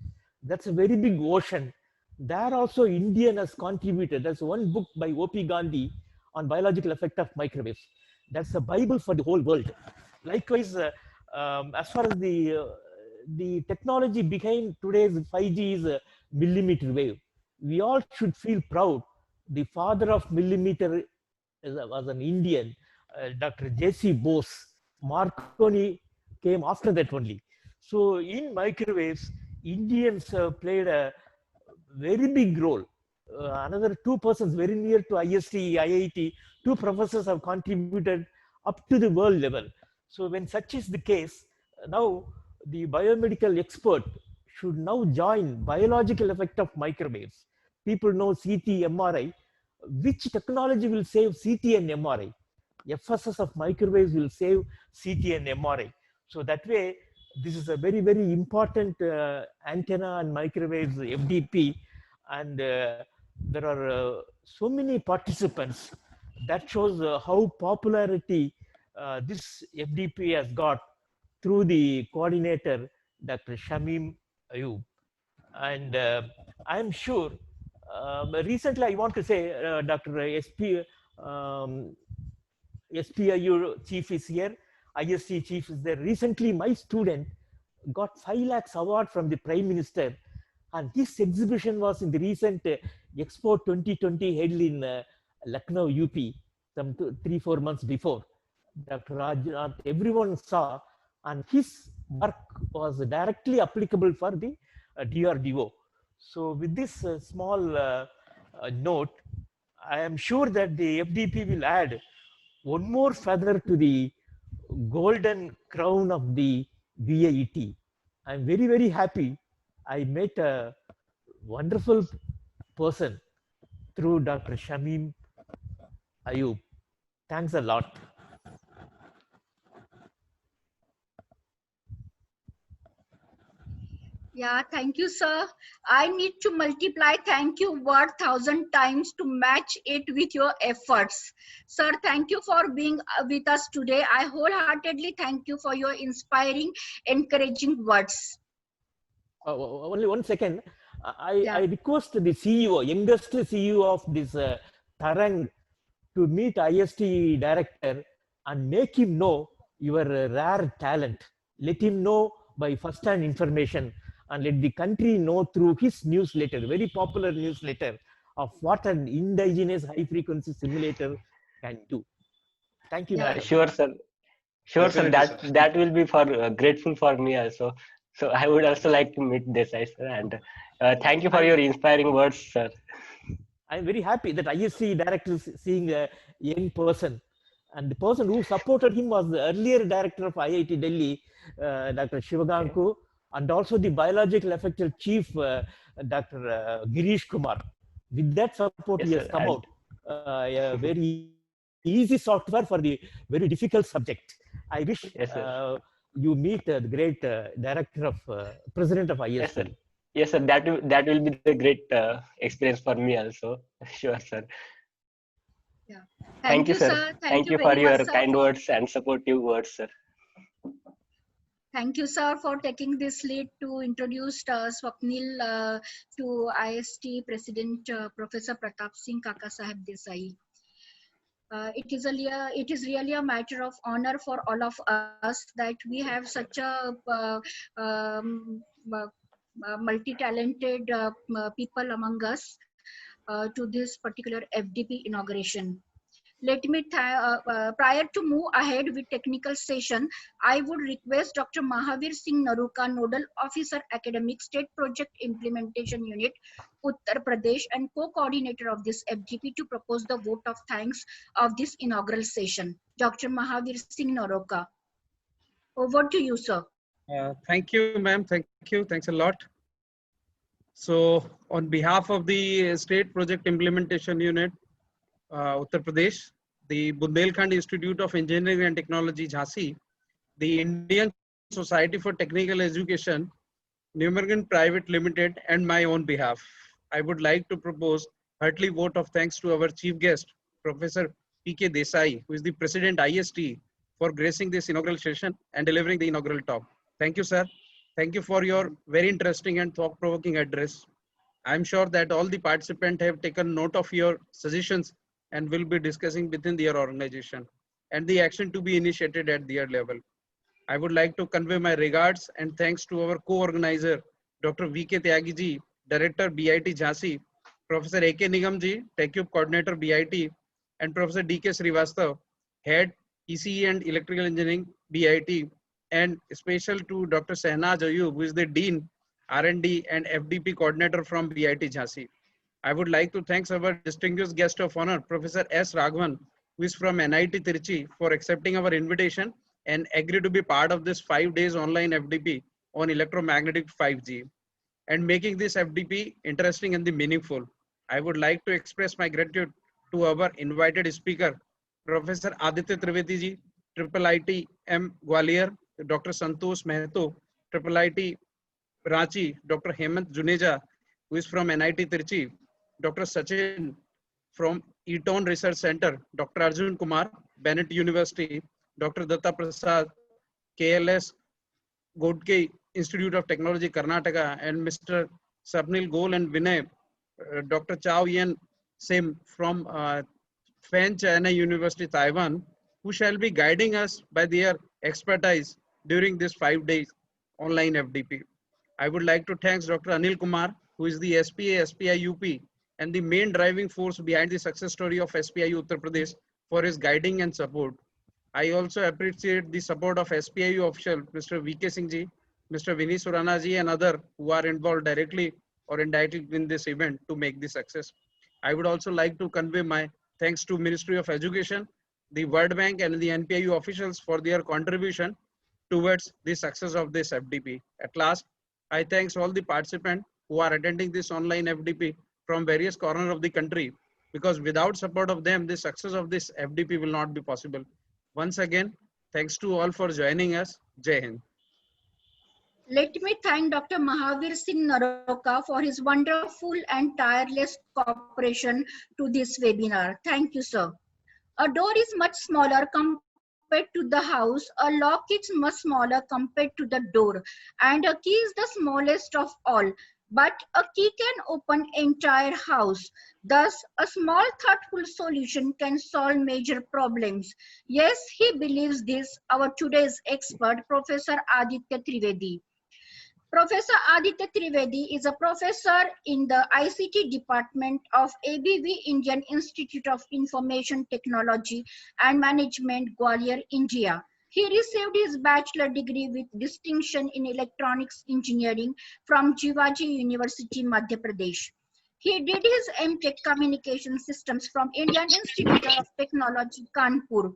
E: That's a very big ocean. There also Indian has contributed. There's one book by O.P. Gandhi on biological effect of microwaves. That's a Bible for the whole world. Likewise, as far as the technology behind today's 5G is a millimeter wave. We all should feel proud. The father of millimeter was an Indian, Dr. J.C. Bose. Marconi came after that only. So in microwaves, Indians played a very big role. Another two persons very near to IST, IIT, two professors have contributed up to the world level. So when such is the case, now the biomedical expert should now join biological effect of microwaves. People know CT, MRI. Which technology will save CT and MRI? FSS of microwaves will save CT and MRI. So that way, this is a very, very important antenna and microwaves FDP. And there are so many participants. That shows how popularity this FDP has got through the coordinator, Dr. Shamim Ayub. And I'm sure, recently I want to say, Dr. SPIU chief is here, ISC chief is there. Recently, my student got 5 lakhs award from the Prime Minister, and this exhibition was in the recent Expo 2020 held in Lucknow, UP, some 3-4 months before. Dr. Rajnath, everyone saw, and his work was directly applicable for the DRDO. So with this small note, I am sure that the FDP will add one more feather to the golden crown of the VIT. I'm very, very happy. I met a wonderful person through Dr. Shamim Ayub. Thanks a lot.
A: Yeah, thank you, sir. I need to multiply thank you word 1,000 times to match it with your efforts. Sir, thank you for being with us today. I wholeheartedly thank you for your inspiring, encouraging words.
E: Only 1 second.
A: Yeah.
E: I request the CEO, youngest CEO of this Tarang, to meet IST director and make him know your rare talent. Let him know by first-hand information and let the country know through his newsletter, very popular newsletter, of what an indigenous high-frequency simulator can do. Thank you,
A: Yeah.
E: madam.
F: Sure, sir. Sure, sir.
D: Definitely, sir.
F: That will be for grateful for me also. So I would also like to meet Desai, sir. And thank you for your inspiring words, sir.
E: I'm very happy that ISC director is seeing a young person. And the person who supported him was the earlier director of IIT Delhi, Dr. Shivaganku, and also the biological effective chief, Dr. Girish Kumar. With that support,
F: Yes,
E: he has
F: sir.
E: come
F: And
E: out a very easy software for the very difficult subject. I wish
F: yes, sir.
E: you meet the great director of, president of
F: Yes, sir.
E: IST.
F: Yes, sir. That will be the great experience for me also. Sure, sir.
A: Yeah.
F: Thank
A: Thank
F: you,
A: you,
F: sir.
A: sir. Thank
F: Thank
A: you
F: you for
A: very much,
F: your
A: sir.
F: kind words and supportive words, sir.
A: Thank you, sir, for taking this lead to introduce Swapnil to IST President Professor Pratap Singh Kaka Saheb Desai. It is really a matter of honor for all of us that we have such a um, multi-talented people among us to this particular FDP inauguration. Let me, prior to move ahead with technical session, I would request Dr. Mahavir Singh Naruka, Nodal Officer Academic State Project Implementation Unit, Uttar Pradesh, and co-coordinator of this FGP to propose the vote of thanks of this inaugural session. Dr. Mahavir Singh Naruka. Over to you, sir.
G: Thank you, ma'am. Thank you. Thanks a lot. So, on behalf of the State Project Implementation Unit, Uttar Pradesh, the Bundelkhand Institute of Engineering and Technology, Jhansi, the Indian Society for Technical Education, Newmarket Private Limited, and my own behalf, I would like to propose heartily vote of thanks to our chief guest, Professor P.K. Desai, who is the President IST, for gracing this inaugural session and delivering the inaugural talk. Thank you, sir. Thank you for your very interesting and thought-provoking address. I am sure that all the participants have taken note of your suggestions and will be discussing within their organization and the action to be initiated at their level. I would like to convey my regards and thanks to our co-organizer, Dr. V.K. Tyagi ji, Director BIT Jhansi, Professor A.K. Nigam ji, TechCube Coordinator BIT, and Professor D.K. Srivastav, Head ECE and Electrical Engineering BIT, and special to Dr. Sehnaz Ayub, who is the Dean R&D and FDP Coordinator from BIT Jhansi. I would like to thank our distinguished guest of honor, Professor S. Raghavan, who is from NIT Trichy, for accepting our invitation and agree to be part of this 5 days online FDP on electromagnetic 5G and making this FDP interesting and meaningful. I would like to express my gratitude to our invited speaker, Professor Aditya Trivedi ji, IIIT M Gwalior, Dr. Santosh Mehto, IIIT Ranchi, Dr. Hemant Juneja, who is from NIT Trichy, Dr. Sachin from Eton Research Center, Dr. Arjun Kumar, Bennett University, Dr. Datta Prasad, KLS Godke Institute of Technology, Karnataka, and Mr. Sapnil Gol and Vinay, Dr. Chao Yen Sim from Fan China University, Taiwan, who shall be guiding us by their expertise during this 5 days online FDP. I would like to thank Dr. Anil Kumar, who is the SPA, SPI UP, and the main driving force behind the success story of SPIU Uttar Pradesh for his guiding and support. I also appreciate the support of SPIU official, Mr. V.K. Singh ji, Mr. Vinny Surana ji, and others who are involved directly or indirectly in this event to make this success. I would also like to convey my thanks to Ministry of Education, the World Bank, and the NPIU officials for their contribution towards the success of this FDP. At last, I thank all the participants who are attending this online FDP from various corners of the country, because without support of them, the success of this FDP will not be possible. Once again, thanks to all for joining us. Jai Hind.
A: Let me thank Dr. Mahavir Singh Naroka for his wonderful and tireless cooperation to this webinar. Thank you, sir. A door is much smaller compared to the house, a lock is much smaller compared to the door, and a key is the smallest of all. But a key can open entire house. Thus, a small thoughtful solution can solve major problems. Yes, he believes this, our today's expert, Professor Aditya Trivedi. Professor Aditya Trivedi is a professor in the ICT department of ABV Indian Institute of Information Technology and Management, Gwalior, India. He received his bachelor degree with distinction in electronics engineering from Jivaji University, Madhya Pradesh. He did his MTech Communication Systems from Indian Institute of Technology, Kanpur.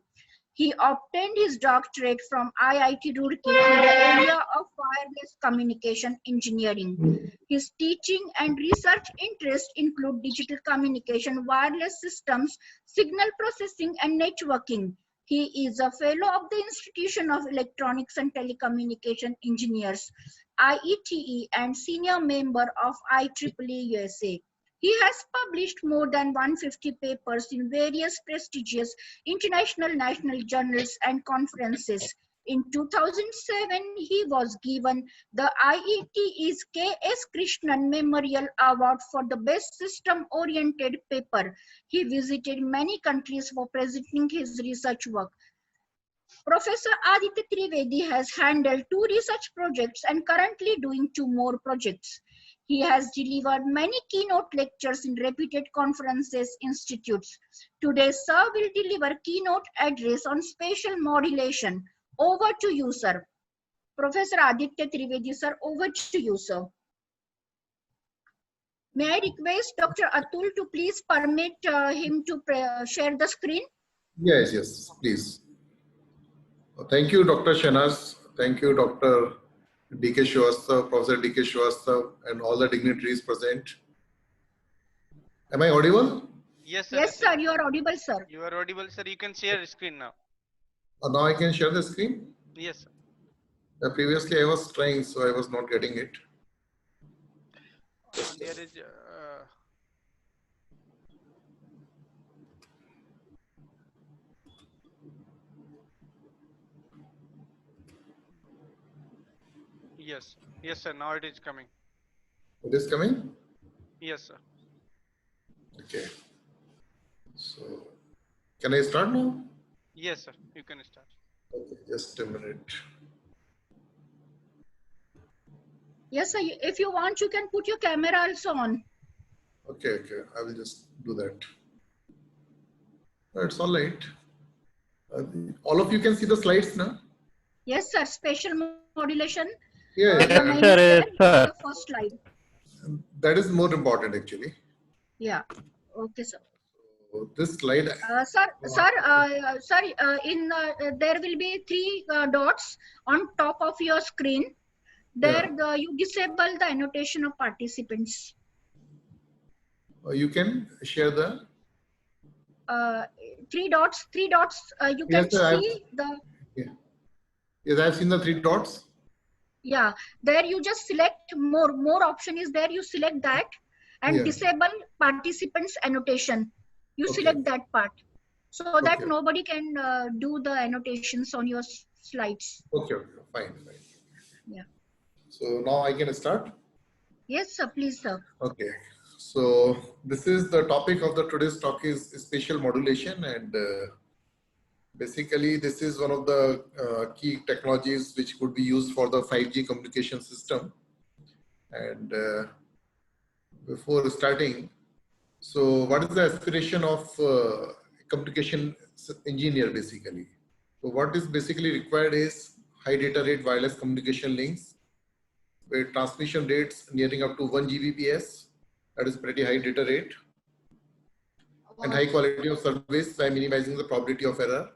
A: He obtained his doctorate from IIT Roorkee in the area of wireless communication engineering. His teaching and research interests include digital communication, wireless systems, signal processing, and networking. He is a fellow of the Institution of Electronics and Telecommunication Engineers, IETE, and senior member of IEEE USA. He has published more than 150 papers in various prestigious international national journals and conferences. In 2007, he was given the IETE's K.S. Krishnan Memorial Award for the Best System-Oriented Paper. He visited many countries for presenting his research work. Professor Aditya Trivedi has handled 2 research projects and currently doing 2 more projects. He has delivered many keynote lectures in reputed conferences, institutes. Today, sir will deliver keynote address on spatial modulation. Over to you, sir. Professor Aditya Trivedi, sir, over to you, sir. May I request Dr. Atul to please permit him to share the screen?
H: Yes, please. Thank you, Dr. Shahnaz. Thank you, Dr. D.K. Srivastava, Professor D.K. Srivastava, and all the dignitaries present. Am I audible?
I: Yes, sir.
A: Yes, sir, you are audible, sir.
I: You are audible, sir. You can share the screen now.
H: Now I can share the screen?
I: Yes, sir.
H: Previously, I was trying, so I was not getting it.
I: There is. Yes, sir. Now it is coming.
H: It is coming?
I: Yes, sir.
H: Okay. So, can I start now?
I: Yes, sir. You can start.
H: Okay, just a minute.
A: Yes, sir. If you want, you can put your camera also on.
H: Okay. I will just do that. It's all right. All of you can see the slides now?
A: Yes, sir. Spatial modulation.
H: Yeah.
A: The first slide.
H: That is more important, actually.
A: Yeah. Okay, sir.
H: So this slide.
A: Sir, there will be 3 dots on top of your screen. There, you disable the annotation of participants.
H: You can share the
A: 3 dots. You can see the.
H: Yeah. Yes, I've seen the 3 dots.
A: Yeah, there you just select more option is there. You select that and disable participants annotation. You select that part so that nobody can do the annotations on your slides.
H: Okay, fine.
A: Yeah.
H: So now I can start?
A: Yes, sir. Please, sir.
H: Okay. So this is the topic of the today's talk is spatial modulation, and basically this is one of the key technologies which could be used for the 5G communication system. And before starting, so what is the aspiration of communication engineer basically? So what is basically required is high data rate wireless communication links with transmission rates nearing up to 1 Gbps. That is pretty high data rate, and high quality of service by minimizing the probability of error.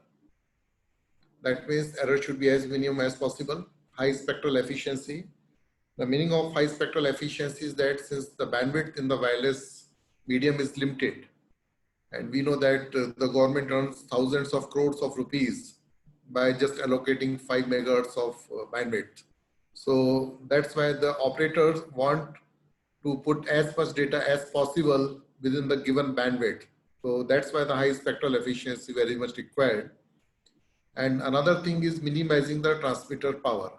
H: That means error should be as minimum as possible. High spectral efficiency. The meaning of high spectral efficiency is that since the bandwidth in the wireless medium is limited, and we know that the government earns thousands of crores of rupees by just allocating 5 megahertz of bandwidth. So that's why the operators want to put as much data as possible within the given bandwidth. So that's why the high spectral efficiency very much required. And another thing is minimizing the transmitter power.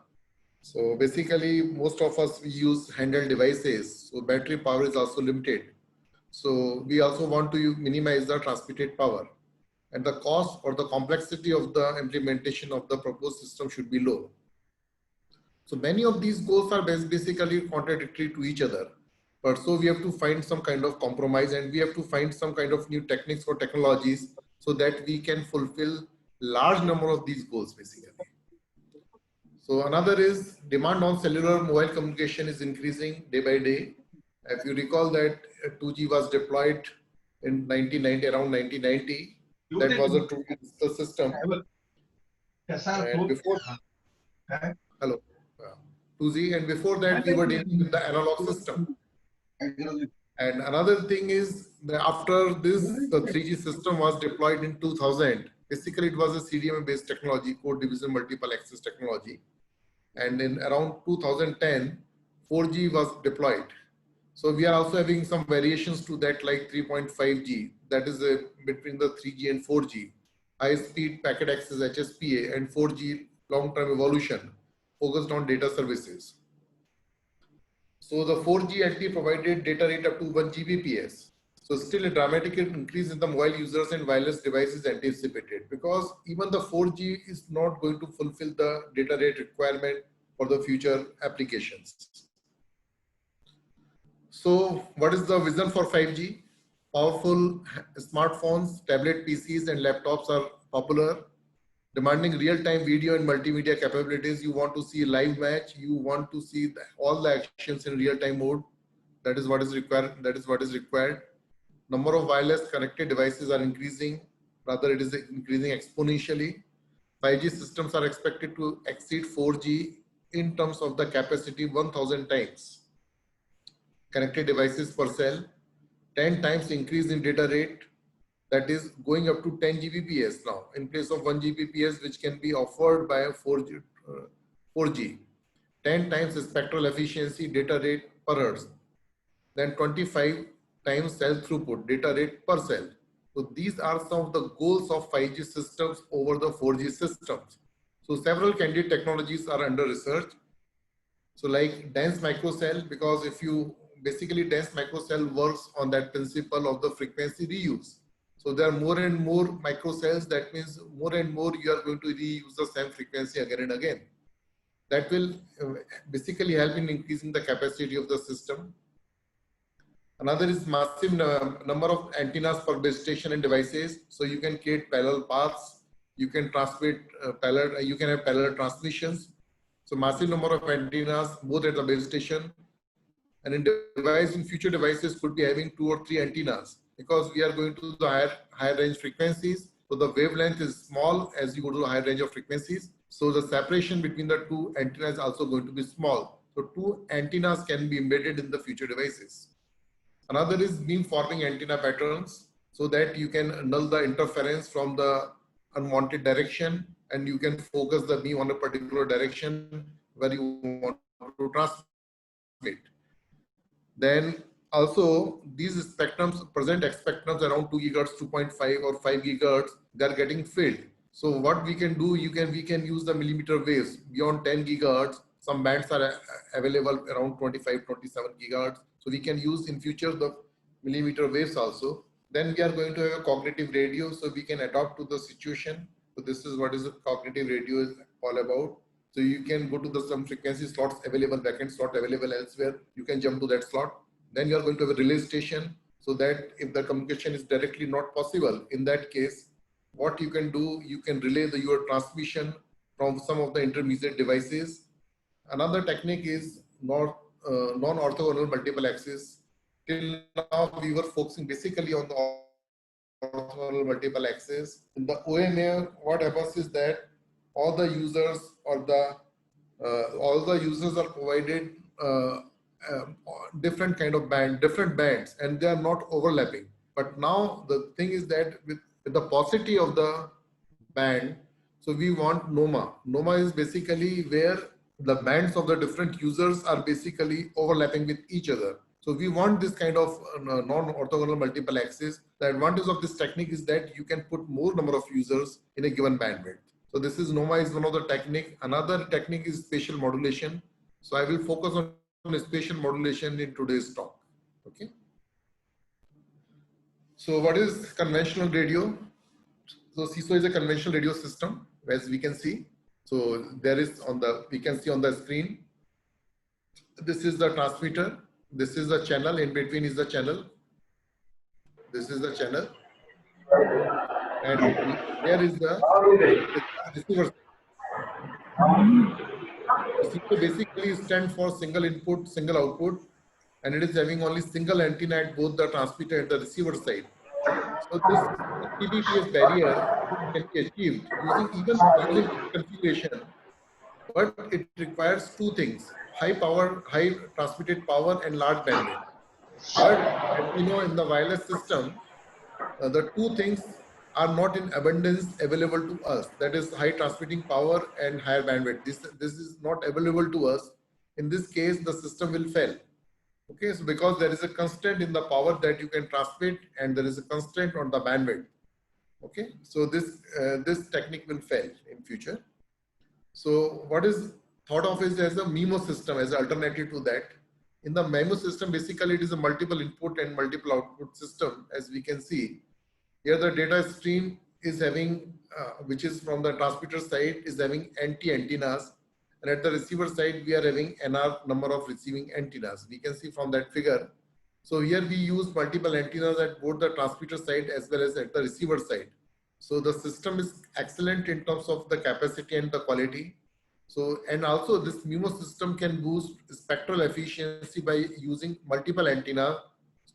H: So basically, most of us we use handheld devices, so battery power is also limited. So we also want to minimize the transmitted power, and the cost or the complexity of the implementation of the proposed system should be low. So many of these goals are basically contradictory to each other. But so we have to find some kind of compromise, and we have to find some kind of new techniques or technologies so that we can fulfill large number of these goals basically. So another is demand on cellular mobile communication is increasing day by day. If you recall that 2G was deployed in 1990, around 1990, that was a 2G system. And before, hello, 2G, and before that we were dealing with the analog system. And another thing is that after this, the 3G system was deployed in 2000. Basically, it was a CDMA-based technology, code division multiple access technology. And in around 2010, 4G was deployed. So we are also having some variations to that, like 3.5G, that is between the 3G and 4G, high-speed packet access HSPA, and 4G long-term evolution focused on data services. So the 4G LTE provided data rate up to 1 Gbps. So still a dramatic increase in the mobile users and wireless devices anticipated, because even the 4G is not going to fulfill the data rate requirement for the future applications. So what is the vision for 5G? Powerful smartphones, tablet PCs and laptops are popular, demanding real-time video and multimedia capabilities. You want to see a live match, you want to see all the actions in real-time mode. That is what is required. Number of wireless connected devices are increasing, rather it is increasing exponentially. 5G systems are expected to exceed 4G in terms of the capacity 1000 times. Connected devices per cell, 10 times increase in data rate, that is going up to 10 Gbps now, in place of 1 Gbps, which can be offered by a 4G. 10 times spectral efficiency, data rate per hertz. Then 25 times cell throughput, data rate per cell. So these are some of the goals of 5G systems over the 4G systems. So several candidate technologies are under research. So like dense microcell, because if you basically dense microcell works on that principle of the frequency reuse. So there are more and more microcells. That means more and more you are going to reuse the same frequency again and again. That will basically help in increasing the capacity of the system. Another is massive number of antennas per base station and devices. So you can create parallel paths. You can transmit you can have parallel transmissions. So massive number of antennas both at the base station and in future devices could be having 2 or 3 antennas, because we are going to the higher range frequencies. So the wavelength is small as you go to the higher range of frequencies. So the separation between the 2 antennas is also going to be small. So 2 antennas can be embedded in the future devices. Another is beam forming antenna patterns, so that you can null the interference from the unwanted direction, and you can focus the beam on a particular direction where you want to transmit. Then also these spectrums, present spectrums around 2 GHz, 2.5 or 5 GHz, they are getting filled. So what we can do, we can use the millimeter waves beyond 10 GHz. Some bands are available around 25, 27 GHz. So we can use in future the millimeter waves also. Then we are going to have a cognitive radio, so we can adapt to the situation. So this is what is a cognitive radio is all about. So you can go to some frequency slots available, backend slot available elsewhere. You can jump to that slot. Then you are going to have a relay station, so that if the communication is directly not possible, in that case, what you can do, you can relay your transmission from some of the intermediate devices. Another technique is non-orthogonal multiple access. Till now, we were focusing basically on the orthogonal multiple access. In the OMA, what happens is that all the users are provided different kind of different bands, and they are not overlapping. But now the thing is that with the paucity of the band, so we want NOMA. NOMA is basically where the bands of the different users are basically overlapping with each other. So we want this kind of non-orthogonal multiple access. The advantage of this technique is that you can put more number of users in a given bandwidth. So this is NOMA is one of the technique. Another technique is spatial modulation. So I will focus on spatial modulation in today's talk. Okay. So what is conventional radio? So CISO is a conventional radio system, as we can see. So there is we can see on the screen. This is the transmitter. This is the channel. In between is the channel. This is the channel. And here is the receiver. CISO basically stands for single input, single output, and it is having only single antenna at both the transmitter and the receiver side. So this TBPS barrier can be achieved using using configuration, but it requires two things: high power, high transmitted power, and large bandwidth. But as we know, in the wireless system, the two things are not in abundance available to us. That is high transmitting power and higher bandwidth. This is not available to us. In this case, the system will fail. Okay, so because there is a constraint in the power that you can transmit and there is a constraint on the bandwidth. Okay, so this technique will fail in future. So what is thought of is as a MIMO system as an alternative to that. In the MIMO system, basically it is a multiple input and multiple output system. As we can see here, the data stream is having, which is from the transmitter side, is having antennas. And at the receiver side, we are having NR number of receiving antennas. We can see from that figure. So here we use multiple antennas at both the transmitter side as well as at the receiver side. So the system is excellent in terms of the capacity and the quality. So, and also this MIMO system can boost spectral efficiency by using multiple antennas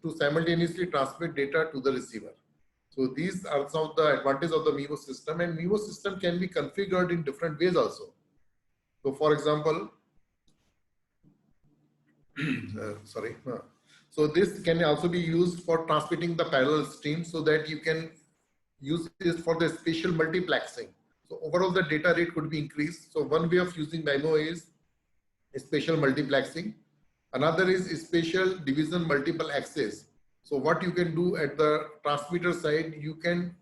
H: to simultaneously transmit data to the receiver. So these are some of the advantages of the MIMO system, and MIMO system can be configured in different ways also. So for example, so this can also be used for transmitting the parallel stream so that you can use this for the spatial multiplexing. So overall the data rate could be increased. So one way of using MIMO is spatial multiplexing. Another is spatial division multiple access. So what you can do at the transmitter side, you can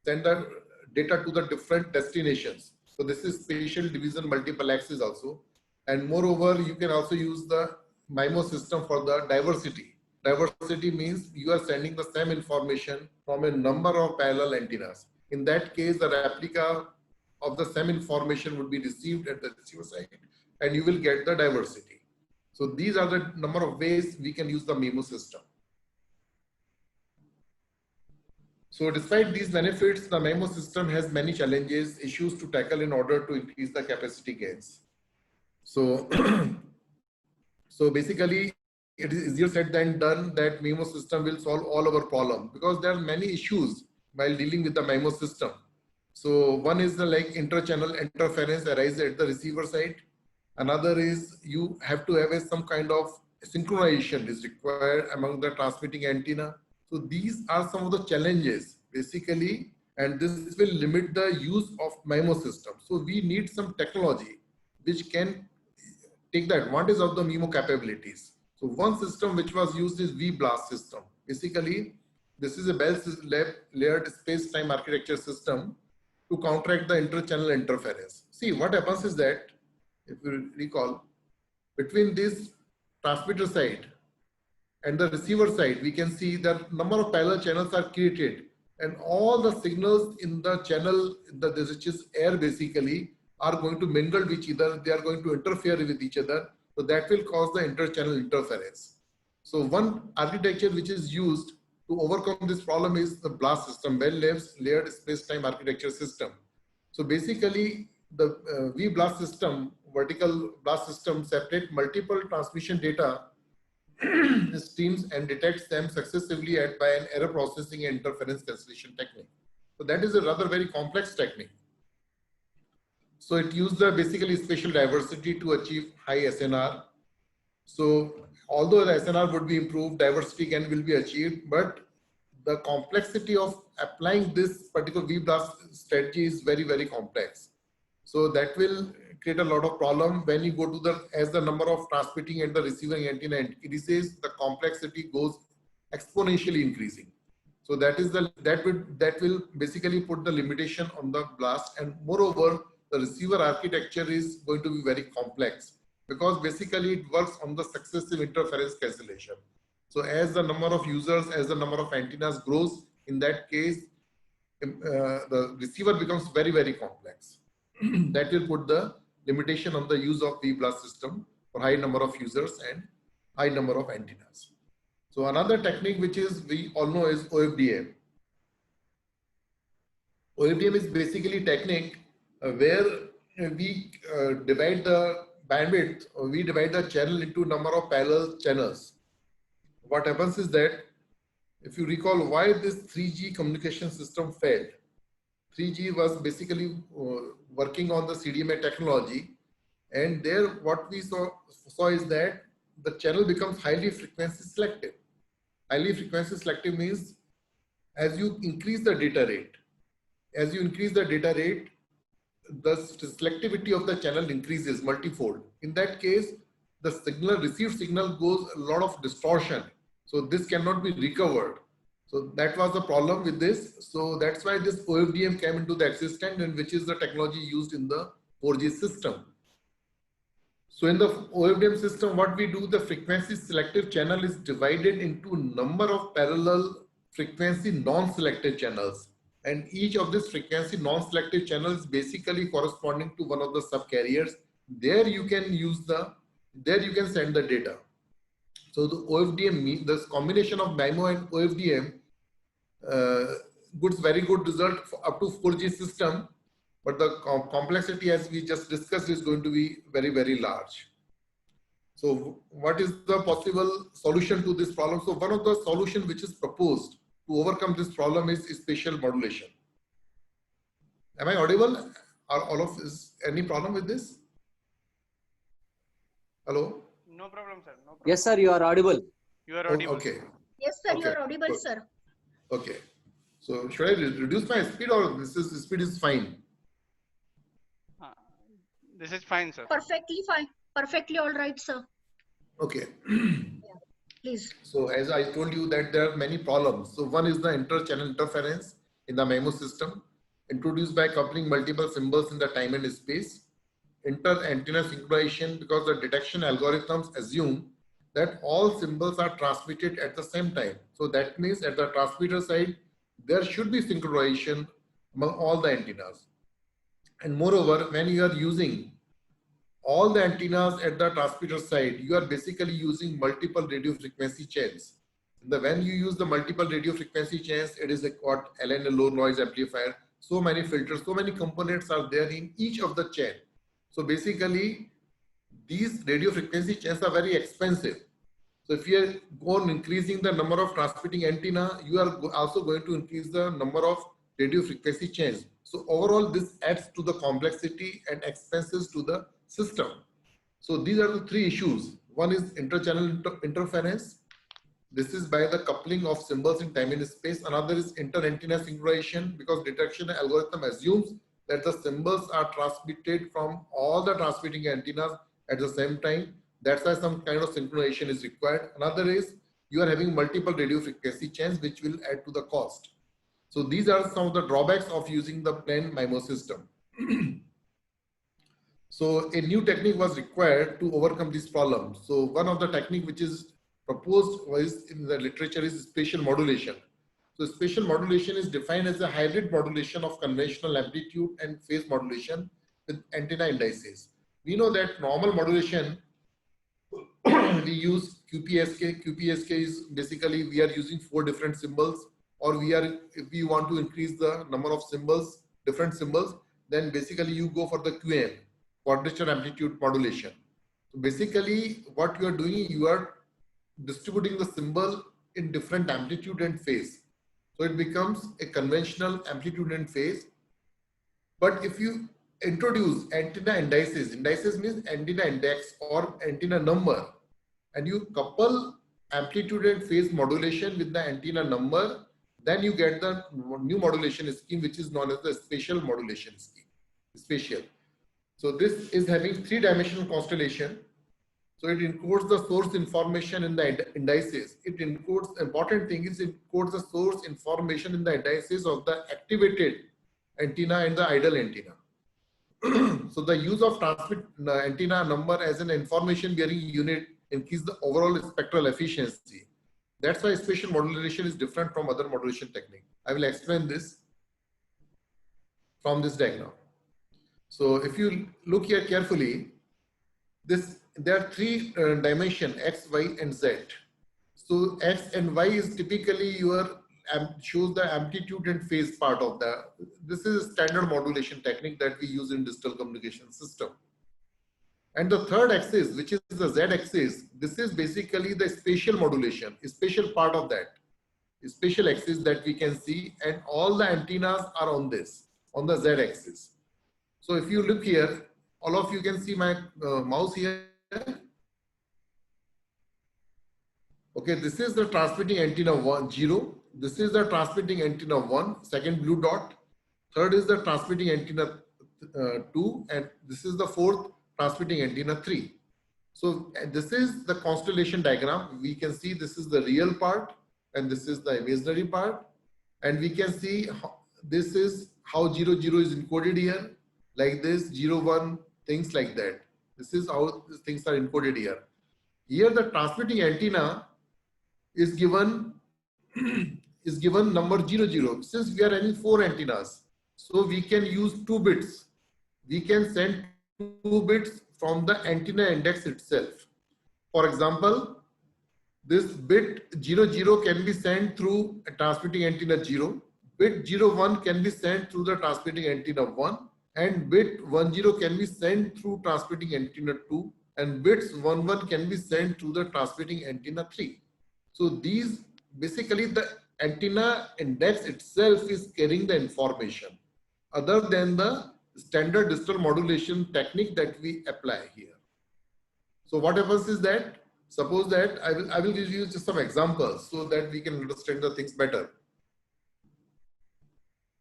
H: send the data to the different destinations. So this is spatial division multiple access also. And moreover, you can also use the MIMO system for the diversity. Diversity means you are sending the same information from a number of parallel antennas. In that case, the replica of the same information would be received at the receiver side and you will get the diversity. So these are the number of ways we can use the MIMO system. So despite these benefits, the MIMO system has many challenges, issues to tackle in order to increase the capacity gains. So, so basically, it is easier said than done that MIMO system will solve all our problems because there are many issues while dealing with the MIMO system. So one is the like inter-channel interference arises at the receiver side. Another is you have to have some kind of synchronization is required among the transmitting antenna. So these are some of the challenges basically, and this will limit the use of MIMO system. So we need some technology which can take the advantage of the MIMO capabilities. So one system which was used is VBLAST system. Basically, this is a layered space-time architecture system to counteract the inter-channel interference. See, what happens is that, if you recall, between this transmitter side and the receiver side, we can see that number of parallel channels are created and all the signals in the channel, which is air basically, are going to mingle with each other. They are going to interfere with each other. So that will cause the inter-channel interference. So one architecture which is used to overcome this problem is the BLAST system, layered space-time architecture system. So basically the VBLAST system, vertical BLAST system, separate multiple transmission data streams and detects them successively by an error processing and interference cancellation technique. So that is a rather very complex technique. So it used the basically spatial diversity to achieve high SNR. So although the SNR would be improved, diversity will be achieved, but the complexity of applying this particular VBLAST strategy is very, very complex. So that will create a lot of problem when you go to the, as the number of transmitting and the receiving antenna increases, the complexity goes exponentially increasing. So that is that will basically put the limitation on the blast, and moreover, the receiver architecture is going to be very complex because basically it works on the successive interference cancellation. So as the number of users, as the number of antennas grows, in that case, the receiver becomes very, very complex. That will put the limitation on the use of V-blast system for high number of users and high number of antennas. So another technique which is we all know is OFDM. OFDM is basically technique where we divide the bandwidth, or we divide the channel into number of parallel channels. What happens is that if you recall why this 3G communication system failed, 3G was basically working on the CDMA technology, and there what we saw is that the channel becomes highly frequency selective. Highly frequency selective means as you increase the data rate, the selectivity of the channel increases multifold. In that case, the signal, received signal goes a lot of distortion. So this cannot be recovered. So that was the problem with this. So that's why this OFDM came into the existence, and which is the technology used in the 4G system. So in the OFDM system, what we do, the frequency selective channel is divided into number of parallel frequency non-selective channels. And each of this frequency non-selective channels is basically corresponding to one of the subcarriers. There you can use there you can send the data. So the OFDM, this combination of MIMO and OFDM gives very good result for up to 4G system, but the complexity, as we just discussed, is going to be very, very large. So what is the possible solution to this problem? So one of the solutions which is proposed to overcome this problem is spatial modulation. Am I audible? Are all of is any problem with this? Hello?
I: No problem, sir. No problem.
J: Yes, sir, you are audible.
I: You are audible.
H: Okay.
A: Yes, sir, you
H: Okay,
A: are audible,
H: good.
A: sir.
H: Okay. So should I reduce my speed, or this speed is fine?
I: This is fine, sir.
A: Perfectly fine. Perfectly all right, sir.
H: Okay.
A: Please.
H: So as I told you that there are many problems. So one is the inter-channel interference in the MIMO system, introduced by coupling multiple symbols in the time and space. Inter-antenna synchronization, because the detection algorithms assume that all symbols are transmitted at the same time. So that means at the transmitter side, there should be synchronization among all the antennas. And moreover, when you are using all the antennas at the transmitter side, you are basically using multiple radio frequency chains. When you use the multiple radio frequency chains, it is what LNA, low noise amplifier, so many filters, so many components are there in each of the chain. So basically, these radio frequency chains are very expensive. So if you go on increasing the number of transmitting antenna, you are also going to increase the number of radio frequency chains. So overall, this adds to the complexity and expenses to the system. So these are the three issues. One is inter-channel interference. This is by the coupling of symbols in time and space. Another is inter-antenna synchronization, because detection algorithm assumes that the symbols are transmitted from all the transmitting antennas at the same time. That's why some kind of synchronization is required. Another is you are having multiple radio frequency chains, which will add to the cost. So these are some of the drawbacks of using the plain MIMO system. So a new technique was required to overcome this problem. So one of the technique which is proposed was in the literature is spatial modulation. So spatial modulation is defined as a hybrid modulation of conventional amplitude and phase modulation with antenna indices. We know that normal modulation, we use QPSK. QPSK is basically we are using 4 different symbols, or if we want to increase the number of symbols, different symbols, then basically you go for the QAM, quadrature amplitude modulation. So basically what you are doing, you are distributing the symbol in different amplitude and phase. So it becomes a conventional amplitude and phase. But if you introduce antenna indices, indices means antenna index or antenna number, and you couple amplitude and phase modulation with the antenna number, then you get the new modulation scheme, which is known as the spatial modulation scheme. Spatial. So this is having 3-dimensional constellation. So it encodes the source information in the indices. It encodes, important thing is it encodes the source information in the indices of the activated antenna and the idle antenna. So the use of transmit antenna number as an information bearing unit increases the overall spectral efficiency. That's why spatial modulation is different from other modulation technique. I will explain this from this diagram. So if you look here carefully, there are 3 dimensions, X, Y, and Z. So X and Y is typically your shows the amplitude and phase part of the. This is a standard modulation technique that we use in digital communication system. And the third axis, which is the Z axis, this is basically the spatial modulation, a spatial part of that, a spatial axis that we can see, and all the antennas are on this, on the Z axis. So if you look here, all of you can see my mouse here. Okay, this is the transmitting antenna 1, 0. This is the transmitting antenna 1, second blue dot. Third is the transmitting antenna 2, and this is the fourth transmitting antenna 3. So this is the constellation diagram. We can see this is the real part and this is the imaginary part. And we can see this is how 0, 0 is encoded here, like this, 0, 1, things like that. This is how these things are encoded here. Here the transmitting antenna is given number 0, 0. Since we are having 4 antennas, so we can use 2 bits. We can send 2 bits from the antenna index itself. For example, this bit 0, 0 can be sent through a transmitting antenna 0. Bit 0, 1 can be sent through the transmitting antenna 1. And bit 10 can be sent through transmitting antenna 2, and bits 11 can be sent through the transmitting antenna 3. So these basically the antenna index itself is carrying the information other than the standard digital modulation technique that we apply here. So what happens is that, suppose that I will give you just some examples so that we can understand the things better.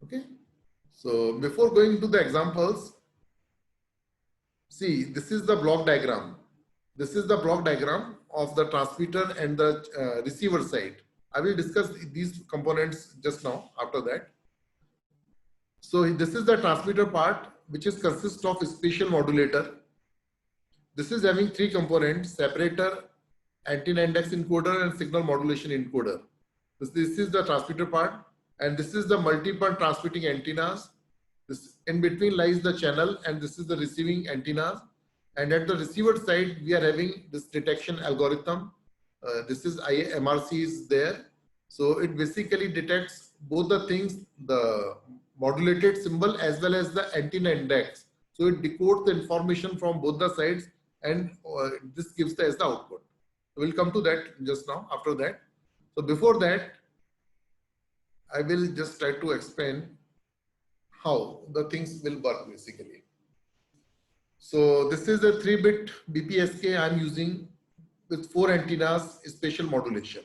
H: Okay. So before going to the examples, see, this is the block diagram. This is the block diagram of the transmitter and the receiver side. I will discuss these components just now after that. So this is the transmitter part, which is consists of a spatial modulator. This is having 3 components: separator, antenna index encoder, and signal modulation encoder. This is the transmitter part. And this is the multiple transmitting antennas. This in between lies the channel, and this is the receiving antennas. And at the receiver side, we are having this detection algorithm. This is MRC is there. So it basically detects both the things, the modulated symbol as well as the antenna index. So it decodes the information from both the sides, and this gives as the output. We'll come to that just now after that. So before that, I will just try to explain how the things will work basically. So this is a 3-bit BPSK I'm using with 4 antennas spatial modulation.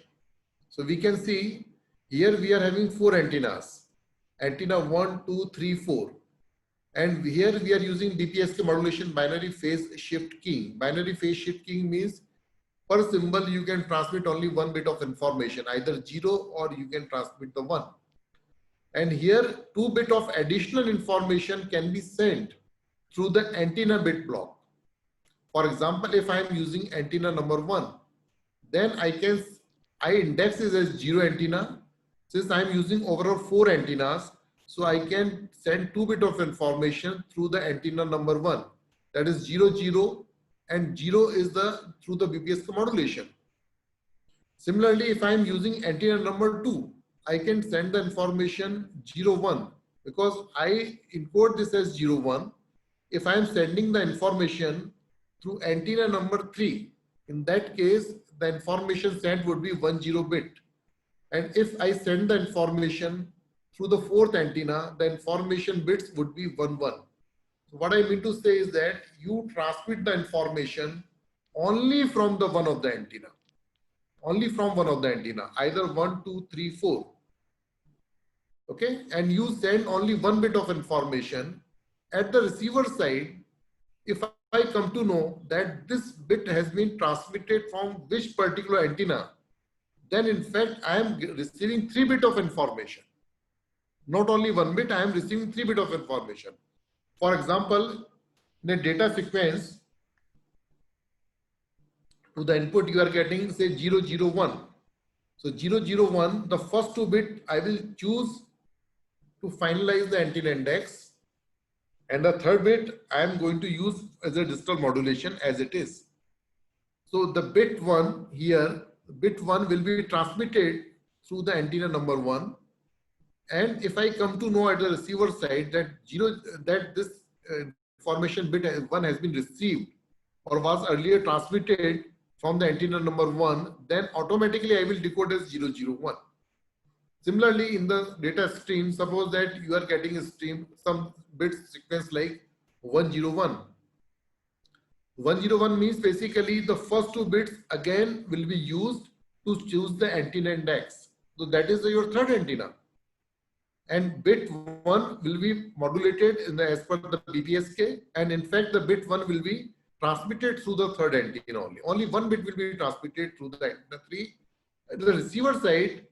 H: So we can see here we are having 4 antennas, antenna 1, 2, 3, 4. And here we are using BPSK modulation binary phase shift keying. Binary phase shift keying means per symbol you can transmit only 1 bit of information, either 0 or you can transmit the 1. And here 2 bit of additional information can be sent through the antenna bit block. For example, if I am using antenna number 1, then I index it as 0 antenna. Since I am using overall 4 antennas, so I can send 2 bit of information through the antenna number 1. That is 0, 0, and 0 is through the BPSK modulation. Similarly, if I am using antenna number 2, I can send the information 0, 1 because I encode this as 0, 1. If I am sending the information through antenna number 3, in that case, the information sent would be 10 bit. And if I send the information through the 4th antenna, the information bits would be 11. So what I mean to say is that you transmit the information only from the one of the antenna. Only from one of the antenna, either 1, 2, 3, 4. Okay, and you send only 1 bit of information. At the receiver side, if I come to know that this bit has been transmitted from which particular antenna, then in fact I am receiving 3 bits of information. Not only 1 bit, I am receiving 3 bits of information. For example, in a data sequence, to the input you are getting say 001. So 001, the first 2 bits I will choose to finalize the antenna index, and the 3rd bit I am going to use as a digital modulation as it is. So the bit 1 here, bit 1 will be transmitted through the antenna number 1. And if I come to know at the receiver side that this information bit 1 has been received or was earlier transmitted from the antenna number 1, then automatically I will decode as 001. Similarly, in the data stream, suppose that you are getting a stream, some bit sequence like 101. 101 means basically the first 2 bits again will be used to choose the antenna index. So that is your 3rd antenna. And bit 1 will be modulated as per the BPSK, and in fact the bit 1 will be transmitted through the 3rd antenna only. Only 1 bit will be transmitted through the antenna 3. At the receiver side,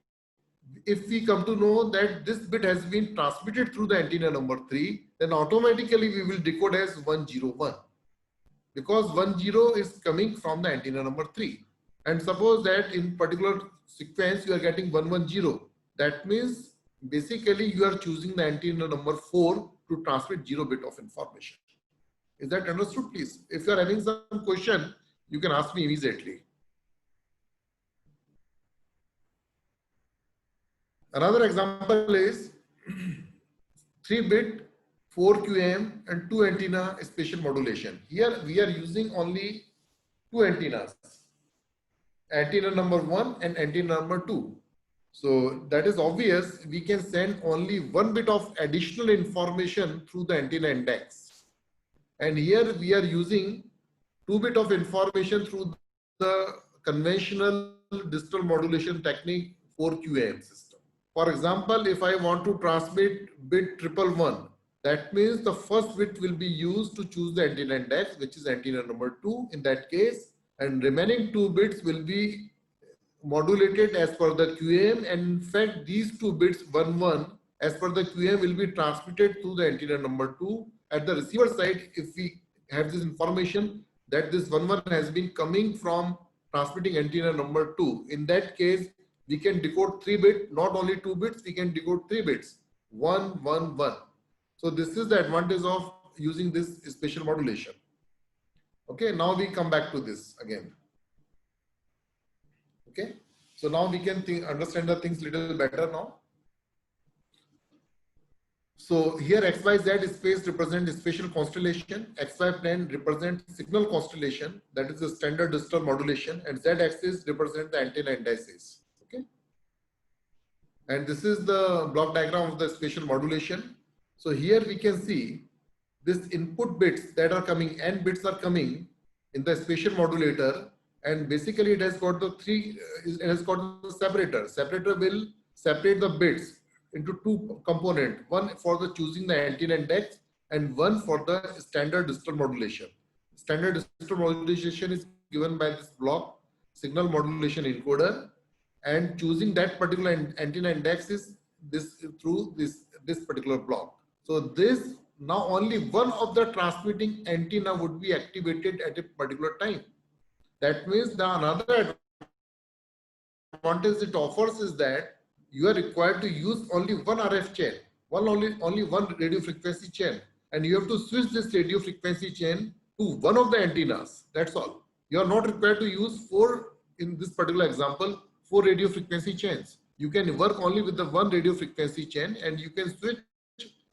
H: if we come to know that this bit has been transmitted through the antenna number 3, then automatically we will decode as 101. Because 10 is coming from the antenna number 3. And suppose that in particular sequence you are getting 110. That means basically you are choosing the antenna number 4 to transmit 0 bit of information. Is that understood, please? If you are having some question, you can ask me immediately. Another example is 3-bit 4QAM and 2 antenna spatial modulation. Here we are using only 2 antennas, antenna number 1 and antenna number 2. So that is obvious, we can send only 1 bit of additional information through the antenna index. And here we are using 2 bit of information through the conventional digital modulation technique 4QAM system. For example, if I want to transmit bit 111, that means the first bit will be used to choose the antenna index, which is antenna number 2 in that case, and remaining 2 bits will be modulated as per the QAM, and in fact these 2 bits 11 as per the QAM will be transmitted to the antenna number 2. At the receiver side, if we have this information that this 11 has been coming from transmitting antenna number 2, in that case we can decode 3 bits, not only 2 bits, we can decode 3 bits, 1, 1, 1. So this is the advantage of using this spatial modulation. Okay, now we come back to this again. Okay, so now we can understand the things little better now. So here XYZ space represents spatial constellation, XY plane represents signal constellation, that is the standard digital modulation, and Z axis represents the antenna indices. Okay, and this is the block diagram of the spatial modulation. So here we can see this input bits that are coming, n bits are coming in the spatial modulator, and basically it has got the it has got the separator. Separator will separate the bits into 2 components, one for the choosing the antenna index and one for the standard digital modulation. Standard digital modulation is given by this block, signal modulation encoder, and choosing that particular antenna index is through this particular block. So this now only one of the transmitting antenna would be activated at a particular time. That means the another advantage it offers is that you are required to use only one RF chain, only one radio frequency chain, and you have to switch this radio frequency chain to one of the antennas. That's all. You are not required to use 4, in this particular example, 4 radio frequency chains. You can work only with the one radio frequency chain, and you can switch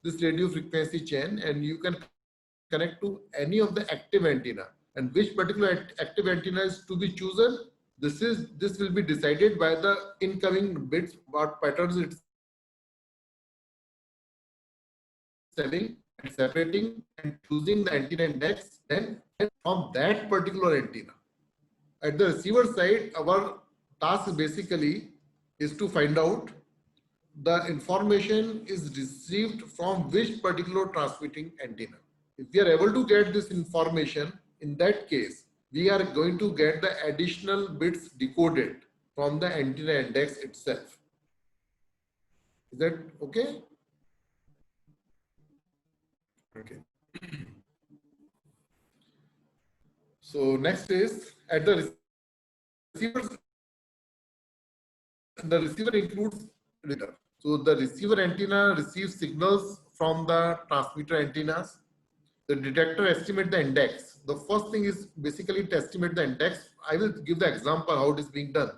H: this radio frequency chain and you can connect to any of the active antenna. And which particular active antenna is to be chosen, this will be decided by the incoming bits, what patterns it's selling and separating and choosing the antenna index, then from that particular antenna. At the receiver side, our task basically is to find out the information is received from which particular transmitting antenna. If we are able to get this information, in that case, we are going to get the additional bits decoded from the antenna index itself. Is that okay? Okay. So next is at the receivers. The receiver includes reader. So the receiver antenna receives signals from the transmitter antennas. The detector estimates the index. The first thing is basically to estimate the index. I will give the example how it is being done.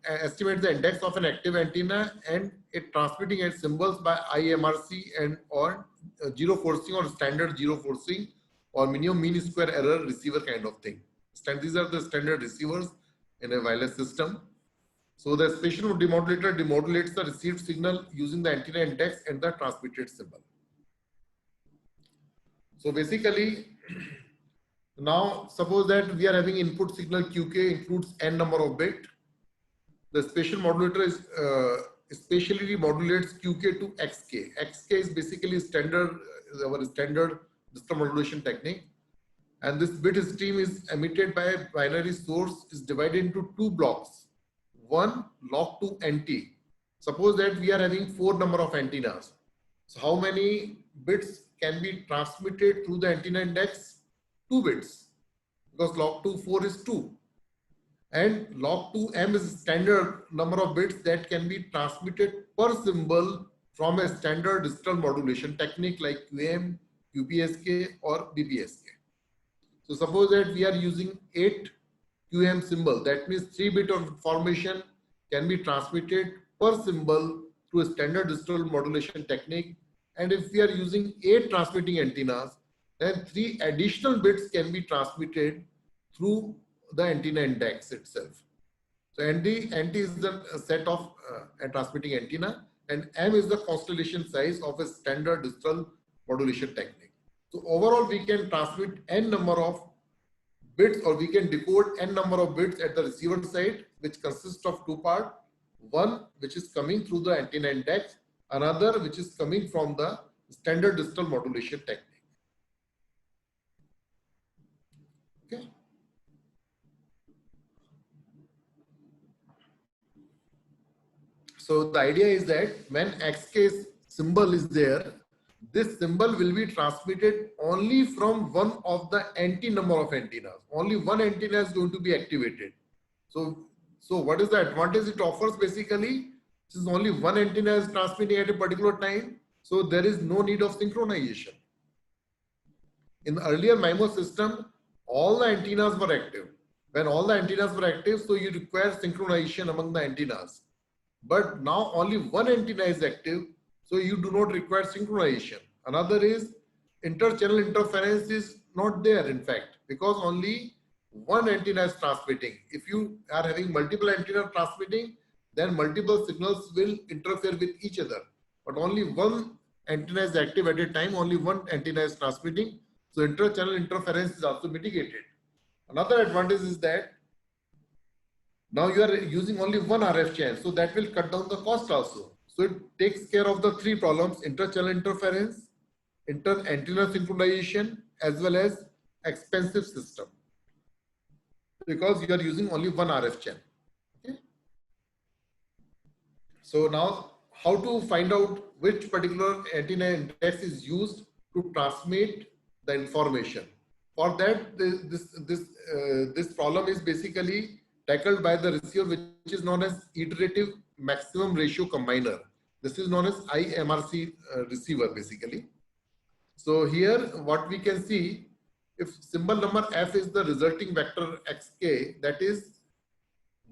H: Estimate the index of an active antenna and it transmitting its symbols by IMRC and or zero forcing or standard zero forcing or minimum mean square error receiver kind of thing. These are the standard receivers in a wireless system. So the spatial demodulator demodulates the received signal using the antenna index and the transmitted symbol. So basically, now suppose that we are having input signal QK includes n number of bit. The spatial modulator is spatially modulates QK to XK. XK is basically standard our standard digital modulation technique. And this bit stream is emitted by a binary source is divided into two blocks. One log to NT. Suppose that we are having 4 number of antennas. So how many bits can be transmitted through the antenna index? 2 bits. Because log to 4 is 2. And log to M is standard number of bits that can be transmitted per symbol from a standard digital modulation technique like QM, QPSK or BPSK. So suppose that we are using 8 QM symbol, that means 3 bit of information can be transmitted per symbol through a standard digital modulation technique. And if we are using 8 transmitting antennas, then 3 additional bits can be transmitted through the antenna index itself. So NT is the set of a transmitting antenna and M is the constellation size of a standard digital modulation technique. So overall we can transmit n number of bits or we can decode n number of bits at the receiver side, which consists of 2 parts. One which is coming through the antenna index, another which is coming from the standard digital modulation technique. Okay. So the idea is that when XK symbol is there, this symbol will be transmitted only from one of the NT number of antennas. Only one antenna is going to be activated. So what is the advantage it offers basically? Since only one antenna is transmitting at a particular time, so there is no need of synchronization. In the earlier MIMO system, all the antennas were active. When all the antennas were active, so you require synchronization among the antennas. But now only one antenna is active, so you do not require synchronization. Another is inter-channel interference is not there in fact, because only one antenna is transmitting. If you are having multiple antennas transmitting, then multiple signals will interfere with each other. But only one antenna is active at a time, only one antenna is transmitting. So inter-channel interference is also mitigated. Another advantage is that now you are using only one RF chain, so that will cut down the cost also. So it takes care of the 3 problems: inter-channel interference, inter-antenna synchronization, as well as expensive system, because you are using only one RF chain. Okay. So now how to find out which particular antenna index is used to transmit the information? For that, this problem is basically tackled by the receiver, which is known as iterative maximum ratio combiner. This is known as IMRC receiver basically. So here what we can see, if symbol number F is the resulting vector XK, that is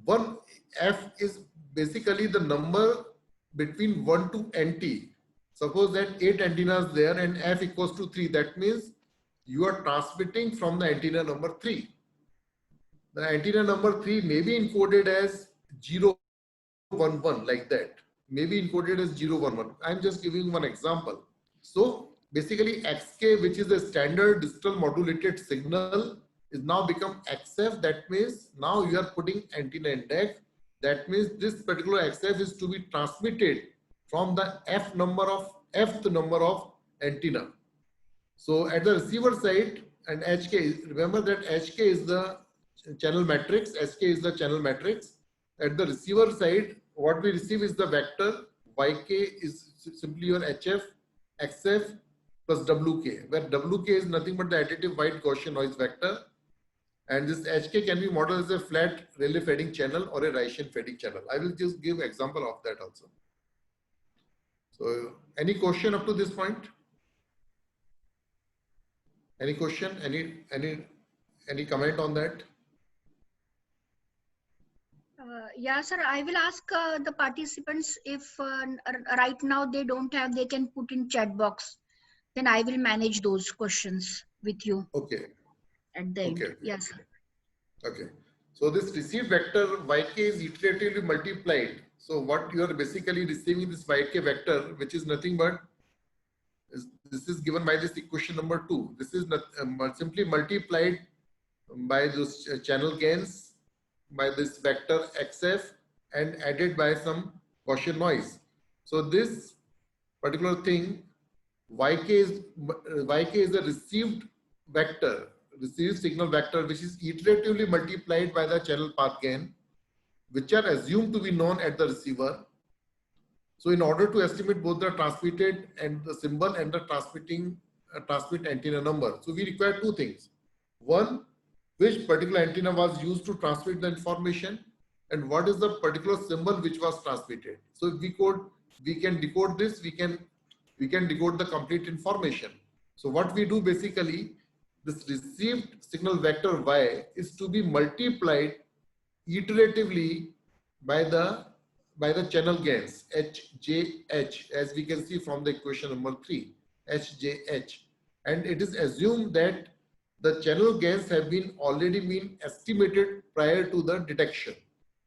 H: one F is basically the number between 1 to NT. Suppose that 8 antennas there and F equals to 3, that means you are transmitting from the antenna number 3. The antenna number 3 may be encoded as 011 like that. Maybe encoded as 011. I'm just giving one example. So basically XK, which is a standard digital modulated signal, is now become XF. That means now you are putting antenna index. That means this particular XF is to be transmitted from the Fth number of antenna. So at the receiver side, and HK, remember that HK is the channel matrix, SK is the channel matrix. At the receiver side, what we receive is the vector, YK is simply your HF, XF plus WK, where WK is nothing but the additive white Gaussian noise vector. And this HK can be modeled as a flat Rayleigh fading channel or a Rayleigh fading channel. I will just give example of that also. So any question up to this point? Any question? Any comment on that?
A: Yeah, sir. I will ask the participants if right now they don't have, they can put in chat box. Then I will manage those questions with you.
H: Okay.
A: At the end.
H: Okay.
A: Yes.
H: Okay. So this received vector YK is iteratively multiplied. So what you are basically receiving this YK vector, which is nothing but this is given by this equation number 2. This is not, simply multiplied by those channel gains by this vector XF and added by some Gaussian noise. So this particular thing YK is a received vector, received signal vector, which is iteratively multiplied by the channel path gain, which are assumed to be known at the receiver. So in order to estimate both the transmitted and the symbol and the transmit antenna number, so we require two things. One, which particular antenna was used to transmit the information, and what is the particular symbol which was transmitted. So if we can decode this, we can decode the complete information. So what we do basically, this received signal vector Y is to be multiplied iteratively by the channel gains HJH, as we can see from the equation number 3, HJH, and it is assumed that the channel gains have already been estimated prior to the detection.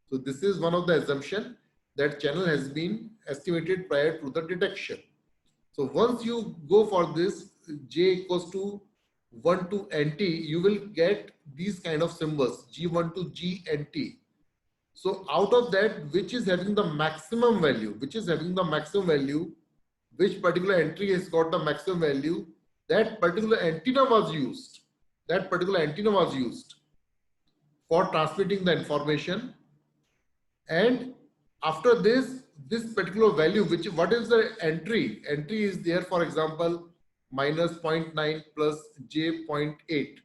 H: So this is one of the assumptions, that channel has been estimated prior to the detection. So once you go for this J equals to 1 to NT, you will get these kind of symbols, G1 to G and T. So out of that, which is having the maximum value, which particular entry has got the maximum value, that particular antenna was used. For transmitting the information. And after this particular value, what is the entry? Entry is there, for example, minus 0.9 plus J0.8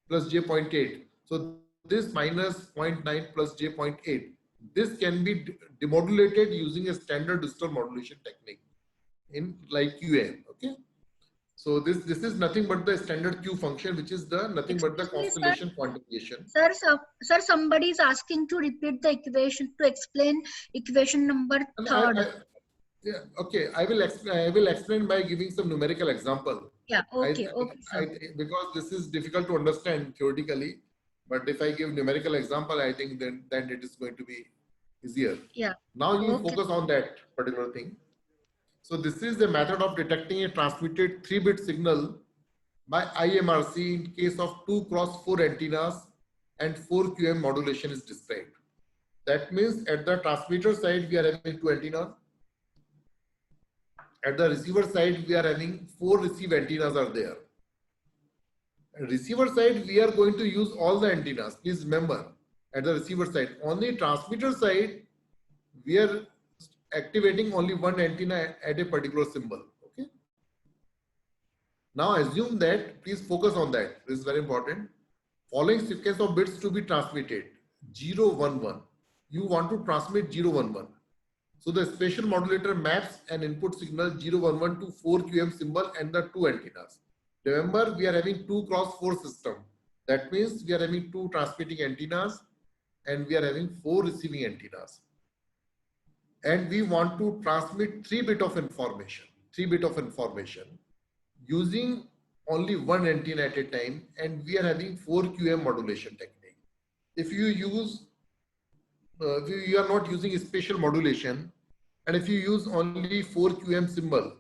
H: plus J0.8. So this minus 0.9 plus J0.8, this can be demodulated using a standard digital modulation technique in like QAM. Okay. So this is nothing but the standard Q function, which is nothing but the constellation quantification.
A: Sir, somebody is asking to repeat the equation to explain equation number 3.
H: Yeah, okay. I will explain by giving some numerical example.
A: Yeah. Okay.
H: Because this is difficult to understand theoretically, but if I give numerical example, I think then it is going to be easier.
A: Yeah.
H: Now you focus on that particular thing. So this is the method of detecting a transmitted 3-bit signal by IMRC in case of 2x4 antennas and 4 QM modulation is described. That means at the transmitter side, we are having 2 antennas. At the receiver side, we are having 4 receive antennas are there. At receiver side, we are going to use all the antennas. Please remember, at the receiver side, on the transmitter side, we are activating only one antenna at a particular symbol. Okay. Now assume that, please focus on that. This is very important. Following sequence of bits to be transmitted, 0, 1, 1. You want to transmit 0, 1, 1. So the spatial modulator maps an input signal 0, 1, 1 to 4 QM symbol and the 2 antennas. Remember, we are having 2x4 system. That means we are having 2 transmitting antennas and we are having 4 receiving antennas. And we want to transmit 3-bit of information, using only one antenna at a time, and we are having 4 QM modulation technique. If you use, you are not using spatial modulation, and if you use only 4 QM symbol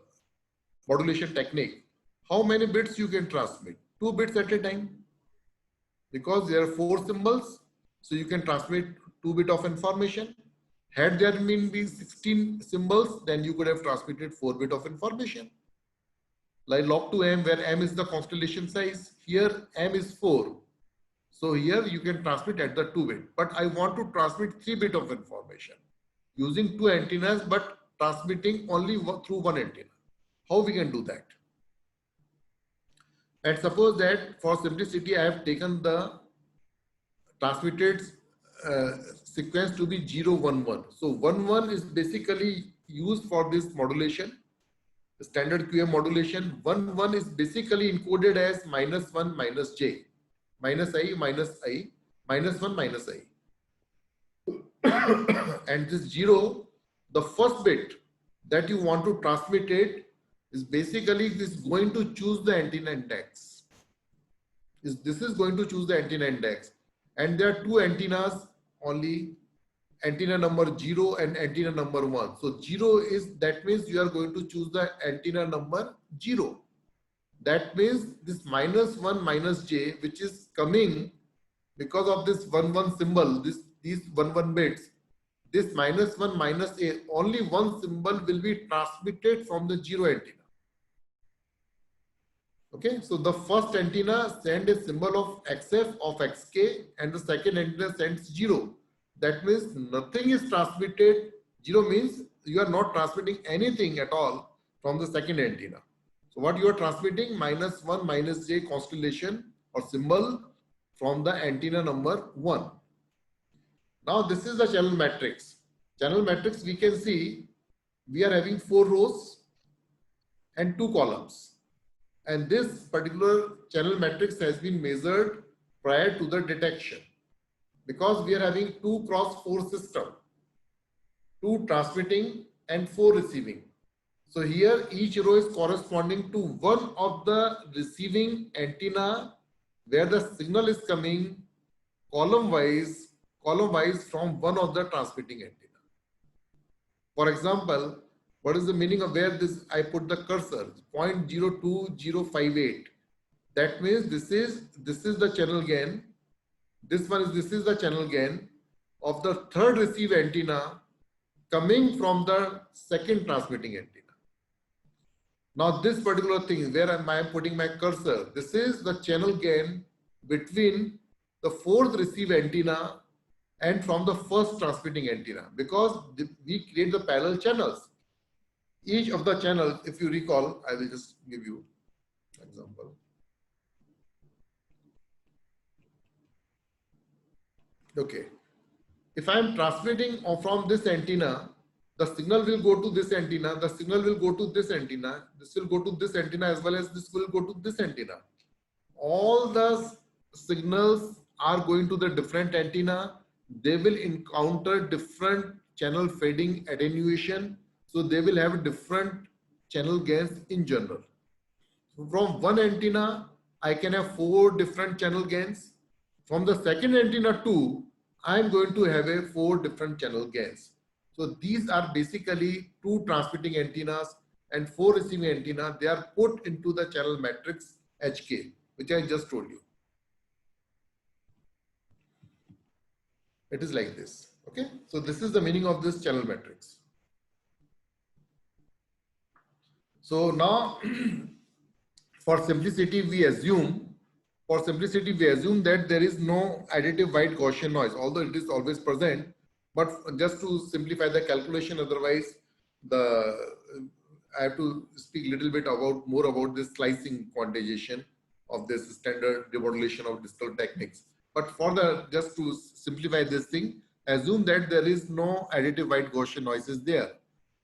H: modulation technique, how many bits you can transmit? 2 bits at a time, because there are 4 symbols, so you can transmit 2 bit of information. Had there been 16 symbols, then you could have transmitted 4 bit of information. like log to m, where m is the constellation size. Here m is 4. So here you can transmit at the 2-bit, but I want to transmit 3-bit of information using 2 antennas, but transmitting only through 1 antenna. How we can do that? And suppose that for simplicity, I have taken the transmitted sequence to be 0, 1, 1. So 1, 1 is basically used for this modulation, the standard QM modulation. 1, 1 is basically encoded as -1 minus j, minus I, minus 1 minus I. And this 0, the first bit that you want to transmit it is basically this going to choose the antenna index. This is going to choose the antenna index. And there are 2 antennas only, antenna number 0 and antenna number 1. So 0 is, that means you are going to choose the antenna number 0. That means this -1 minus j, which is coming because of this 1, 1 symbol, these 1, 1 bits, this -1 minus a, only one symbol will be transmitted from the 0 antenna. Okay, so the first antenna sends a symbol of XF of XK and the second antenna sends 0. That means nothing is transmitted. 0 means you are not transmitting anything at all from the second antenna. So what you are transmitting, -1 minus j constellation or symbol from the antenna number 1. Now this is the channel matrix. Channel matrix, we can see we are having 4 rows and 2 columns. And this particular channel matrix has been measured prior to the detection, because we are having 2 cross 4 system, 2 transmitting and 4 receiving. So here each row is corresponding to one of the receiving antenna where the signal is coming column wise from one of the transmitting antenna. For example, what is the meaning of where this I put the cursor? 0.02058. That means this is the channel gain. This is the channel gain of the third receive antenna coming from the second transmitting antenna. Now this particular thing where I am putting my cursor, this is the channel gain between the fourth receive antenna and from the first transmitting antenna, because we create the parallel channels. Each of the channels, if you recall, I will just give you an example. Okay. If I am transmitting from this antenna, the signal will go to this antenna, the signal will go to this antenna, this will go to this antenna as well as this will go to this antenna. All the signals are going to the different antenna. They will encounter different channel fading attenuation. So they will have different channel gains in general. So from one antenna, I can have 4 different channel gains. From the second antenna too, I'm going to have 4 different channel gains. So these are basically 2 transmitting antennas and 4 receiving antenna. They are put into the channel matrix HK, which I just told you. It is like this. Okay. So this is the meaning of this channel matrix. So now, for simplicity, we assume that there is no additive white Gaussian noise, although it is always present. But just to simplify the calculation, otherwise, I have to speak a little bit more about this slicing quantization of this standard demodulation of distal techniques. But just to simplify this thing, assume that there is no additive white Gaussian noises there.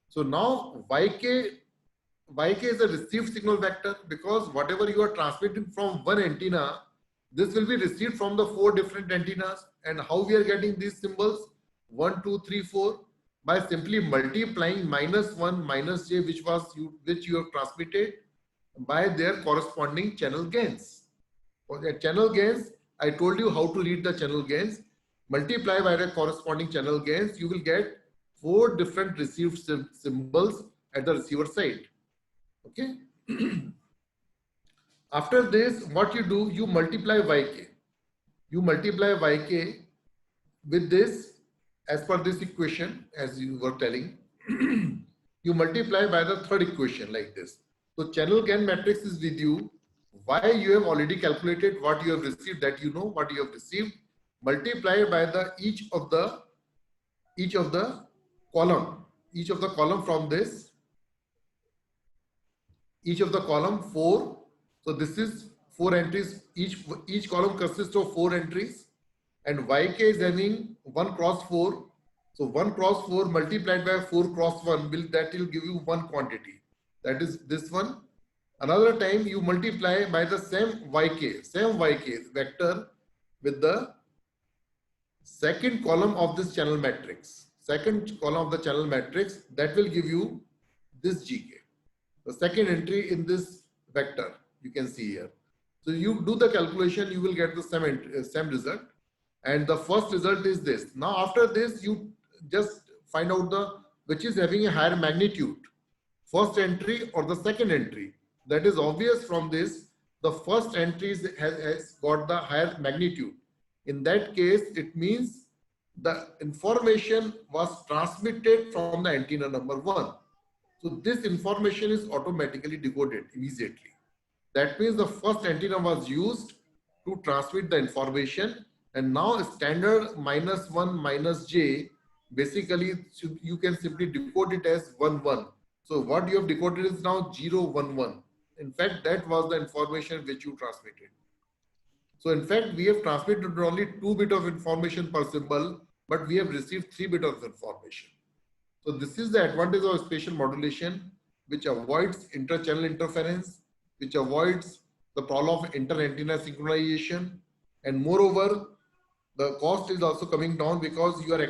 H: So now YK is a received signal vector, because whatever you are transmitting from one antenna, this will be received from the 4 different antennas. And how we are getting these symbols 1, 2, 3, 4 by simply multiplying -1 minus j, which you have transmitted, by their corresponding channel gains. For the channel gains, I told you how to read the channel gains. Multiply by the corresponding channel gains, you will get 4 different received symbols at the receiver side. Okay. After this, what you do, you multiply YK. You multiply YK with this, as per this equation, as you were telling. You multiply by the third equation like this. So channel gain matrix is with you. Why you have already calculated what you have received, that you know what you have received, multiplied by the each of the column from this, each of the column 4. So this is 4 entries. Each column consists of 4 entries, and YK is having 1 cross 4. So 1 cross 4 multiplied by 4 cross 1 will give you one quantity. That is this one. Another time you multiply by the same YK vector with the second column of this channel matrix. Second column of the channel matrix, that will give you this GK. The second entry in this vector you can see here. So you do the calculation, you will get the same result. And the first result is this. Now after this, you just find out which is having a higher magnitude, first entry or the second entry. That is obvious from this. The first entry has got the higher magnitude. In that case, it means the information was transmitted from the antenna number 1. So this information is automatically decoded immediately. That means the first antenna was used to transmit the information, and now standard -1 - j, basically you can simply decode it as 1 1. So what you have decoded is now 0 1 1. In fact, that was the information which you transmitted. So in fact, we have transmitted only 2 bits of information per symbol, but we have received 3 bits of information. So this is the advantage of spatial modulation, which avoids inter-channel interference, which avoids the problem of inter-antenna synchronization, and moreover, the cost is also coming down because you are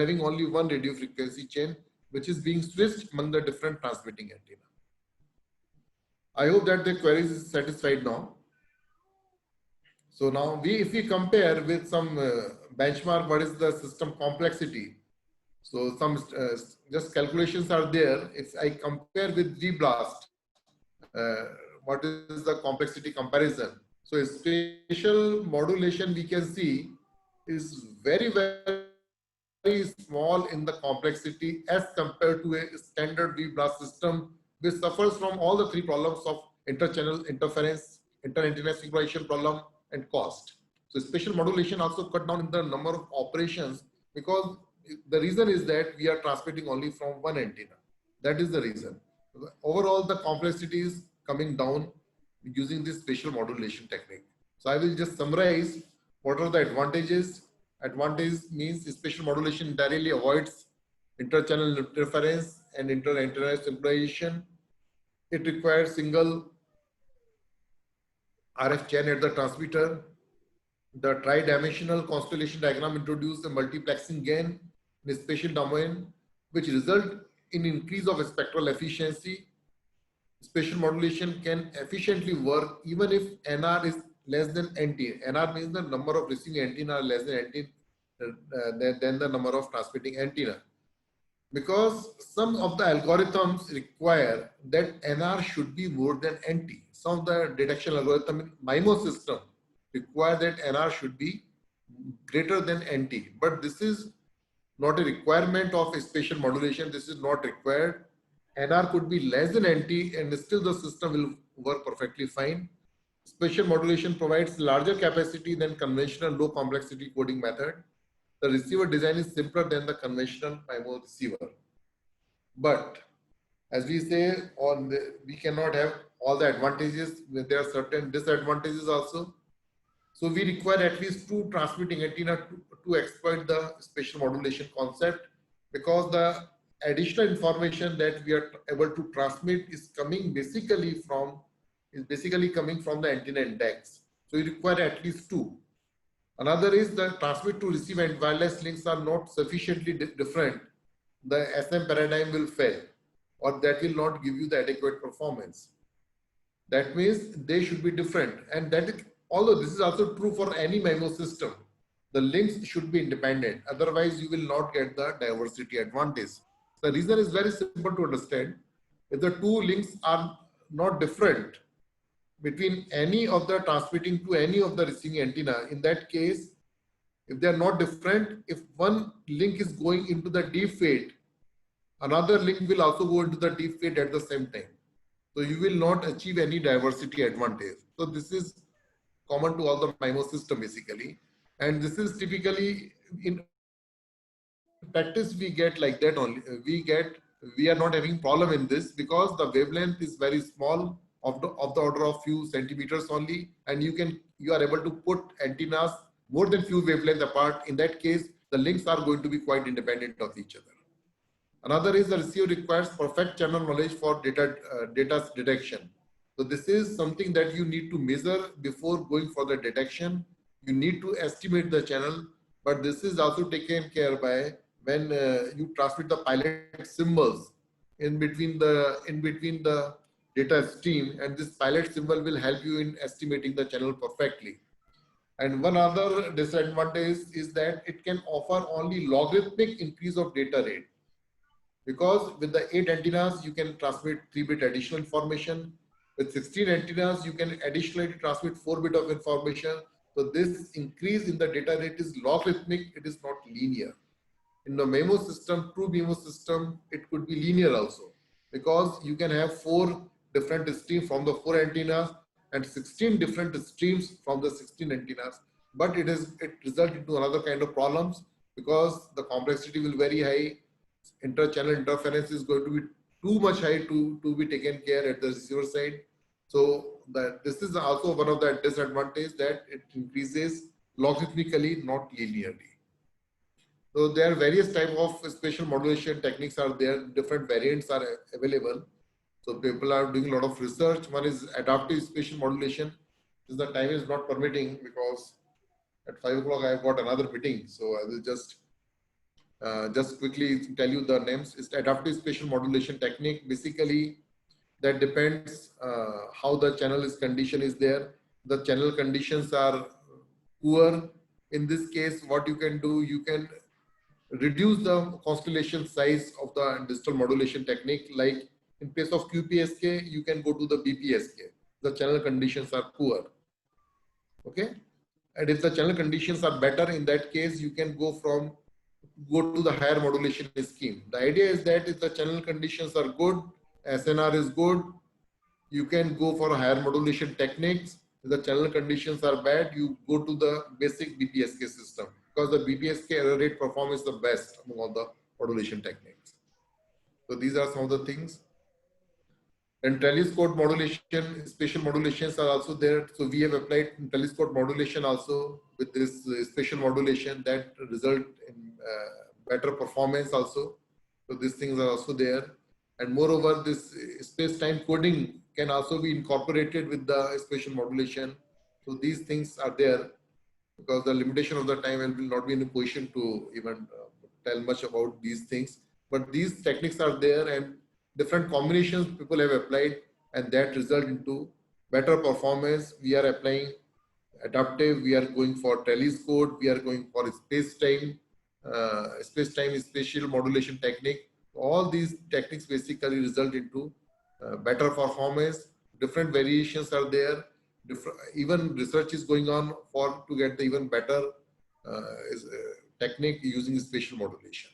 H: having only one radio frequency chain, which is being switched among the different transmitting antenna. I hope that the query is satisfied now. So now if we compare with some benchmark, what is the system complexity? So some just calculations are there. If I compare with VBLAST, what is the complexity comparison? So spatial modulation we can see is very, very small in the complexity as compared to a standard VBLAST system, which suffers from all the 3 problems of inter-channel interference, inter-antenna synchronization problem, and cost. So spatial modulation also cut down in the number of operations, because the reason is that we are transmitting only from one antenna. That is the reason. Overall, the complexity is coming down using this spatial modulation technique. So I will just summarize what are the advantages. Advantage means spatial modulation directly avoids inter-channel interference and inter-antenna synchronization. It requires single RF chain at the transmitter. The tri-dimensional constellation diagram introduced the multiplexing gain in a spatial domain, which result in increase of spectral efficiency. Spatial modulation can efficiently work even if NR is less than NT. NR means the number of receiving antenna are less than NT than the number of transmitting antenna. Because some of the algorithms require that NR should be more than NT. Some of the detection algorithm in MIMO system require that NR should be greater than NT. But this is not a requirement of a spatial modulation. This is not required. NR could be less than NT and still the system will work perfectly fine. Spatial modulation provides larger capacity than conventional low complexity coding method. The receiver design is simpler than the conventional MIMO receiver. But as we say, we cannot have all the advantages. There are certain disadvantages also. So we require at least 2 transmitting antenna to exploit the spatial modulation concept, because the additional information that we are able to transmit is basically coming from the antenna index. So you require at least 2. Another is the transmit to receive and wireless links are not sufficiently different. The SM paradigm will fail, or that will not give you the adequate performance. That means they should be different, and that is, although this is also true for any MIMO system, the links should be independent. Otherwise, you will not get the diversity advantage. The reason is very simple to understand. If the 2 links are not different between any of the transmitting to any of the receiving antenna, in that case, if they are not different, if one link is going into the deep fade, another link will also go into the deep fade at the same time. So you will not achieve any diversity advantage. So this is common to all the MIMO system basically. And this is typically in practice we get like that only. We are not having problem in this because the wavelength is very small of the order of few centimeters only, and you are able to put antennas more than few wavelengths apart. In that case, the links are going to be quite independent of each other. Another is the receiver requires perfect channel knowledge for data detection. So this is something that you need to measure before going for the detection. You need to estimate the channel, but this is also taken care by when you transmit the pilot symbols in between the data stream, and this pilot symbol will help you in estimating the channel perfectly. And one other disadvantage is that it can offer only logarithmic increase of data rate. Because with the 8 antennas, you can transmit 3-bit additional information. With 16 antennas, you can additionally transmit 4-bit of information. So this increase in the data rate is logarithmic, it is not linear. In the MIMO system, true MIMO system, it could be linear also. Because you can have 4 different streams from the 4 antennas and 16 different streams from the 16 antennas. But it results into another kind of problems because the complexity will be very high. Inter-channel interference is going to be too much high to be taken care at the receiver side. So this is also one of the disadvantages, that it increases logarithmically, not linearly. So there are various types of spatial modulation techniques are there. Different variants are available. So people are doing a lot of research. One is adaptive spatial modulation. Since the time is not permitting, because at 5 o'clock I have got another meeting. So I will just quickly tell you the names. It's adaptive spatial modulation technique. Basically, that depends how the channel condition is there. The channel conditions are poor. In this case, what you can do, you can reduce the constellation size of the digital modulation technique. Like in place of QPSK, you can go to the BPSK. The channel conditions are poor. Okay. And if the channel conditions are better, in that case, you can go to the higher modulation scheme. The idea is that if the channel conditions are good, SNR is good, you can go for higher modulation techniques. If the channel conditions are bad, you go to the basic BPSK system, because the BPSK error rate performance is the best among all the modulation techniques. So these are some of the things. And telescope modulation, spatial modulations are also there. So we have applied telescope modulation also with this spatial modulation that result in better performance also. So these things are also there. And moreover, this space-time coding can also be incorporated with the spatial modulation. So these things are there, because the limitation of the time, I will not be in a position to even tell much about these things. But these techniques are there, and different combinations people have applied, and that result into better performance. We are applying adaptive, we are going for telescope, we are going for space-time spatial modulation technique. All these techniques basically result into better performance. Different variations are there. Even research is going on to get the even better technique using spatial modulation.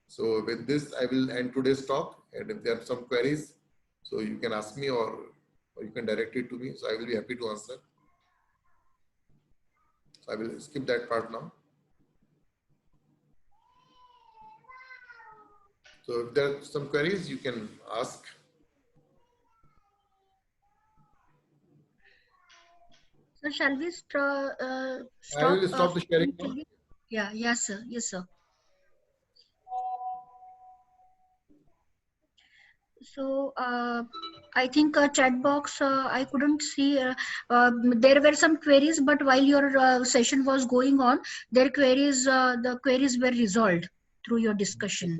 H: So with this, I will end today's talk. And if there are some queries, so you can ask me, or you can direct it to me. So I will be happy to answer. So I will skip that part now. So if there are some queries, you can ask.
A: So shall we stop?
H: I will stop the sharing now.
A: Yeah, yes, sir. Yes, sir. So I think chat box, I couldn't see. There were some queries, but while your session was going on, the queries were resolved through your discussion.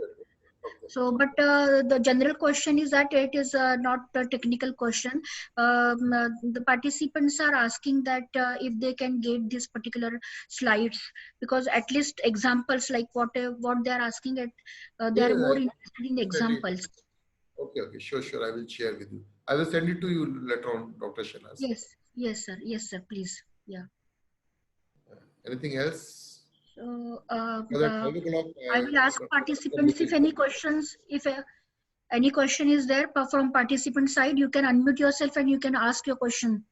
A: So, but the general question is that it is not a technical question. The participants are asking that if they can get these particular slides, because at least examples like what they are asking at, they are more interested in examples.
H: Okay, sure. I will share with you. I will send it to you later on, Dr. Shanaz.
A: Yes, sir. Please, yeah.
H: Anything else?
A: So I will ask participants if any questions, if Any question is there from participant side? You can unmute yourself and you can ask your question.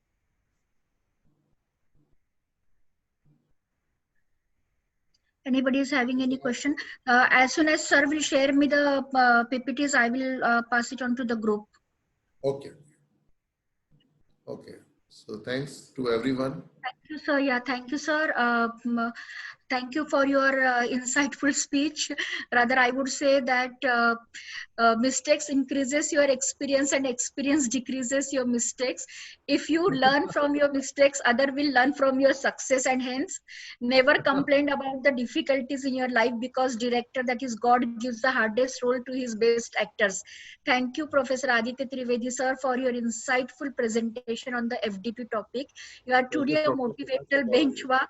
A: Anybody is having any question? As soon as sir will share me the PPTs, I will pass it on to the group.
H: Okay. Okay. So thanks to everyone.
A: Thank you, sir. Yeah, thank you, sir. Thank you for your insightful speech. Rather, I would say that mistakes increases your experience and experience decreases your mistakes. If you learn from your mistakes, other will learn from your success, and hence never complain about the difficulties in your life, because director, that is God, gives the hardest role to his best actors. Thank you, Professor Aditya Trivedi, sir, for your insightful presentation on the FDP topic. You are today a motivational benchmark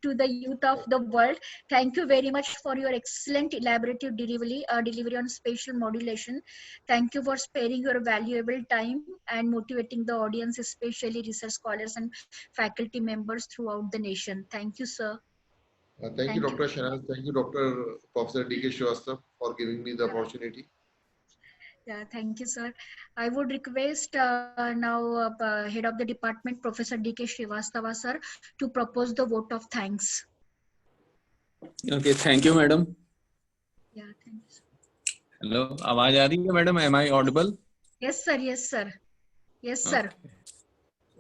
A: to the youth of the world. Thank you very much for your excellent elaborative delivery on spatial modulation. Thank you for sparing your valuable time and motivating the audience, especially research scholars and faculty members throughout the nation. Thank you, sir.
H: Thank you, Dr. Shanaz. Thank you, Dr. Professor D.K. Srivastava, for giving me the opportunity.
A: Yeah, thank you, sir. I would request now Head of the Department, Professor D.K. Srivastava, sir, to propose the vote of thanks.
J: Okay, thank you, madam.
A: Yeah, thank you.
J: Hello, आवाज आ रही है, madam? Am I audible?
A: Yes, sir. Yes, sir. Yes, sir.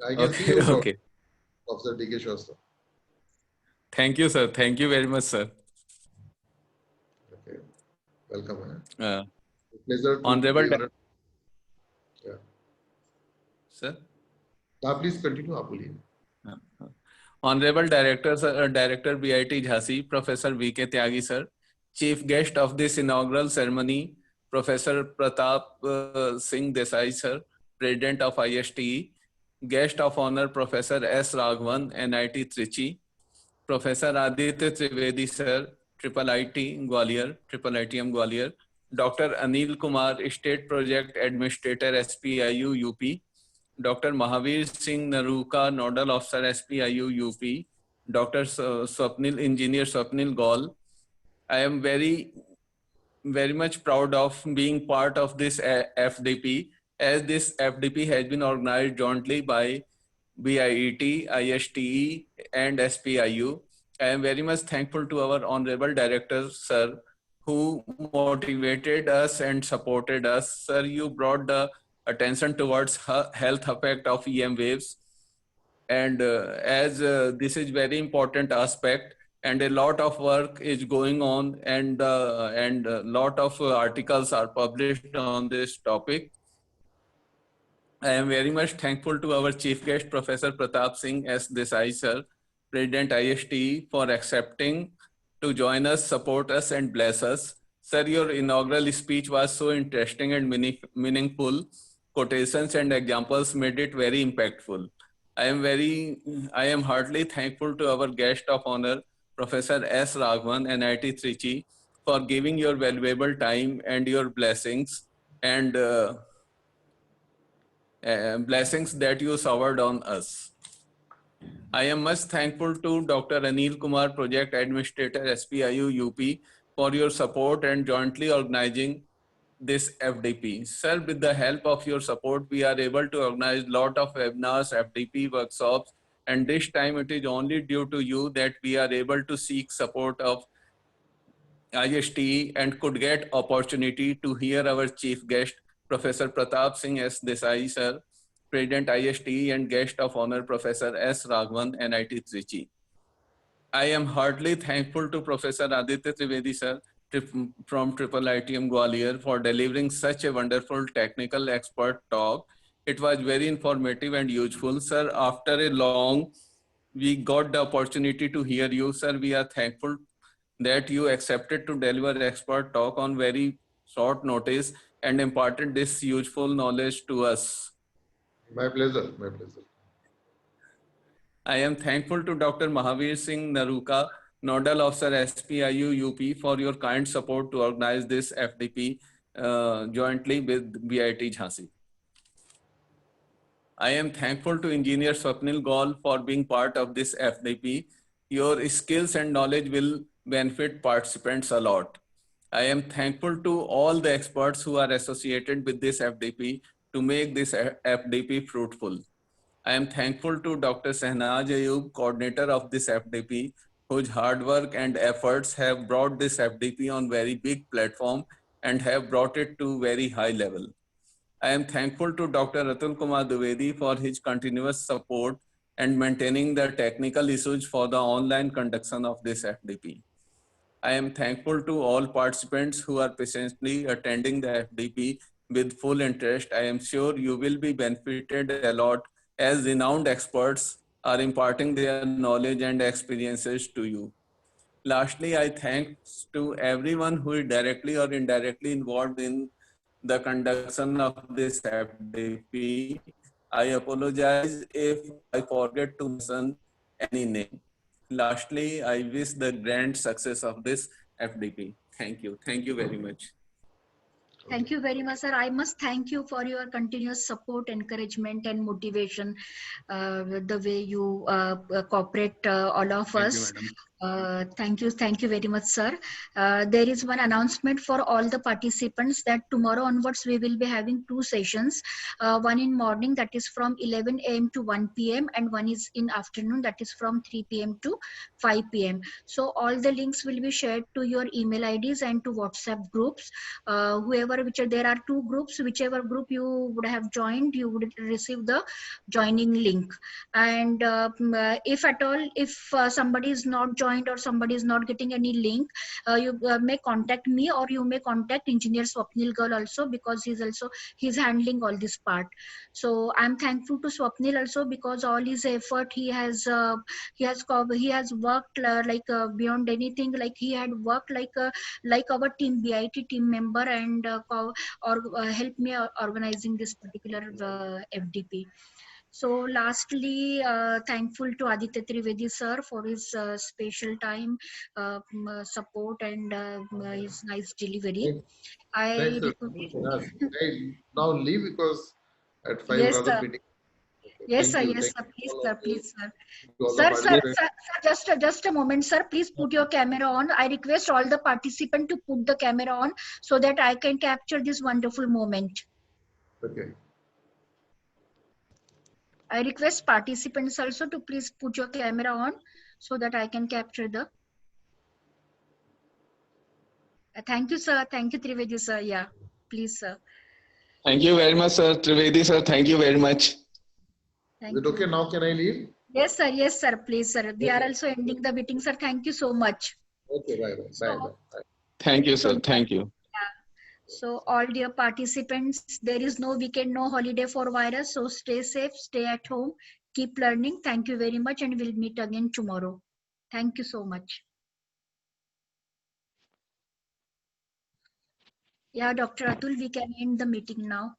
H: I can see you,
J: Okay.
H: Professor D.K. Srivastava.
J: Thank you, sir. Thank you very much, sir.
H: Okay. Welcome.
J: Pleasure. Honorable.
H: Yeah.
J: Sir.
H: Please continue.
J: Honorable Director, sir, Director BIT Jhansi, Professor V.K. Tyagi, sir. Chief guest of this inaugural ceremony, Professor Pratap Singh Desai, sir, President of ISTE. Guest of honor, Professor S. Raghavan, NIT Trichy. Professor Aditya Trivedi, sir, IIIT Gwalior, IIITM Gwalior. Dr. Anil Kumar, State Project Administrator, SPIU UP. Dr. Mahavir Singh Naruka, Nodal Officer, SPIU UP. Dr. Swapnil, Engineer Swapnil Gaul. I am very much proud of being part of this FDP, as this FDP has been organized jointly by BIET, ISTE and SPIU. I am very much thankful to our Honorable Director, sir, who motivated us and supported us. Sir, you brought the attention towards health effect of EM waves. And as this is very important aspect, and a lot of work is going on, and a lot of articles are published on this topic. I am very much thankful to our chief guest, Professor Pratap Singh S. Desai, sir, President ISTE, for accepting to join us, support us, and bless us. Sir, your inaugural speech was so interesting and meaningful. Quotations and examples made it very impactful. I am heartily thankful to our guest of honor, Professor S. Raghavan, NIT Trichy, for giving your valuable time and your blessings and blessings that you showered on us. I am much thankful to Dr. Anil Kumar, Project Administrator, SPIU UP, for your support and jointly organizing this FDP. Sir, with the help of your support, we are able to organize a lot of webinars, FDP workshops, and this time it is only due to you that we are able to seek support of ISTE and could get opportunity to hear our chief guest, Professor Pratap Singh S. Desai, sir, President ISTE, and guest of honor, Professor S. Raghavan, NIT Trichy. I am heartily thankful to Professor Aditya Trivedi, sir, from IIITM Gwalior, for delivering such a wonderful technical expert talk. It was very informative and useful. Sir, after a long, we got the opportunity to hear you. Sir, we are thankful that you accepted to deliver expert talk on very short notice and imparted this useful knowledge to us.
H: My pleasure, my pleasure.
J: I am thankful to Dr. Mahavir Singh Naruka, Nodal Officer, SPIU UP, for your kind support to organize this FDP jointly with BIT Jhansi. I am thankful to Engineer Swapnil Gaul for being part of this FDP. Your skills and knowledge will benefit participants a lot. I am thankful to all the experts who are associated with this FDP to make this FDP fruitful. I am thankful to Dr. Sahnaz Ayub, coordinator of this FDP, whose hard work and efforts have brought this FDP on very big platform and have brought it to very high level. I am thankful to Dr. Atul Kumar Dwivedi for his continuous support and maintaining the technical issues for the online conduction of this FDP. I am thankful to all participants who are patiently attending the FDP with full interest. I am sure you will be benefited a lot as renowned experts are imparting their knowledge and experiences to you. Lastly, I thanks to everyone who is directly or indirectly involved in the conduction of this FDP. I apologize if I forget to mention any name. Lastly, I wish the grand success of this FDP. Thank you. Thank you very much.
A: Thank you very much, sir. I must thank you for your continuous support, encouragement, and motivation. The way you cooperate all of us. Thank you very much, sir. There is one announcement for all the participants that tomorrow onwards we will be having 2 sessions. One in morning, that is from 11 a.m. to 1 p.m. and one is in afternoon, that is from 3 p.m. to 5 p.m. So all the links will be shared to your email IDs and to WhatsApp groups. There are 2 groups, whichever group you would have joined, you would receive the joining link. And if at all, if somebody is not joined or somebody is not getting any link, you may contact me, or you may contact engineer Swapnil Girl also, because he's handling all this part. So I'm thankful to Swapnil also, because all his effort he has worked beyond anything. Like he had worked like our team BIT team member, and helped me organizing this particular FDP. So lastly, thankful to Aditya Trivedi sir for his special time, support, and his nice delivery.
H: Thanks, sir. I now leave because at 5
A: yes,
H: another
A: sir.
H: meeting.
A: Yes, sir. Yes, sir. Please, sir. Just a moment, sir. Please put your camera on. I request all the participants to put the camera on so that I can capture this wonderful moment.
H: Okay.
A: I request participants also to please put your camera on so that I can capture the. Thank you, sir. Thank you, Trivedi sir. Yeah, please, sir.
J: Thank you very much, sir. Trivedi sir, thank you very much.
H: Is it okay now? Can I leave?
A: Yes, sir. Yes, sir. Please, sir. We are also ending the meeting, sir. Thank you so much.
H: Okay, bye.
J: Thank you, sir. Thank you.
A: So all dear participants, there is no weekend, no holiday for virus. So stay safe, stay at home, keep learning. Thank you very much, and we'll meet again tomorrow. Thank you so much. Yeah, Dr. Atul, we can end the meeting now.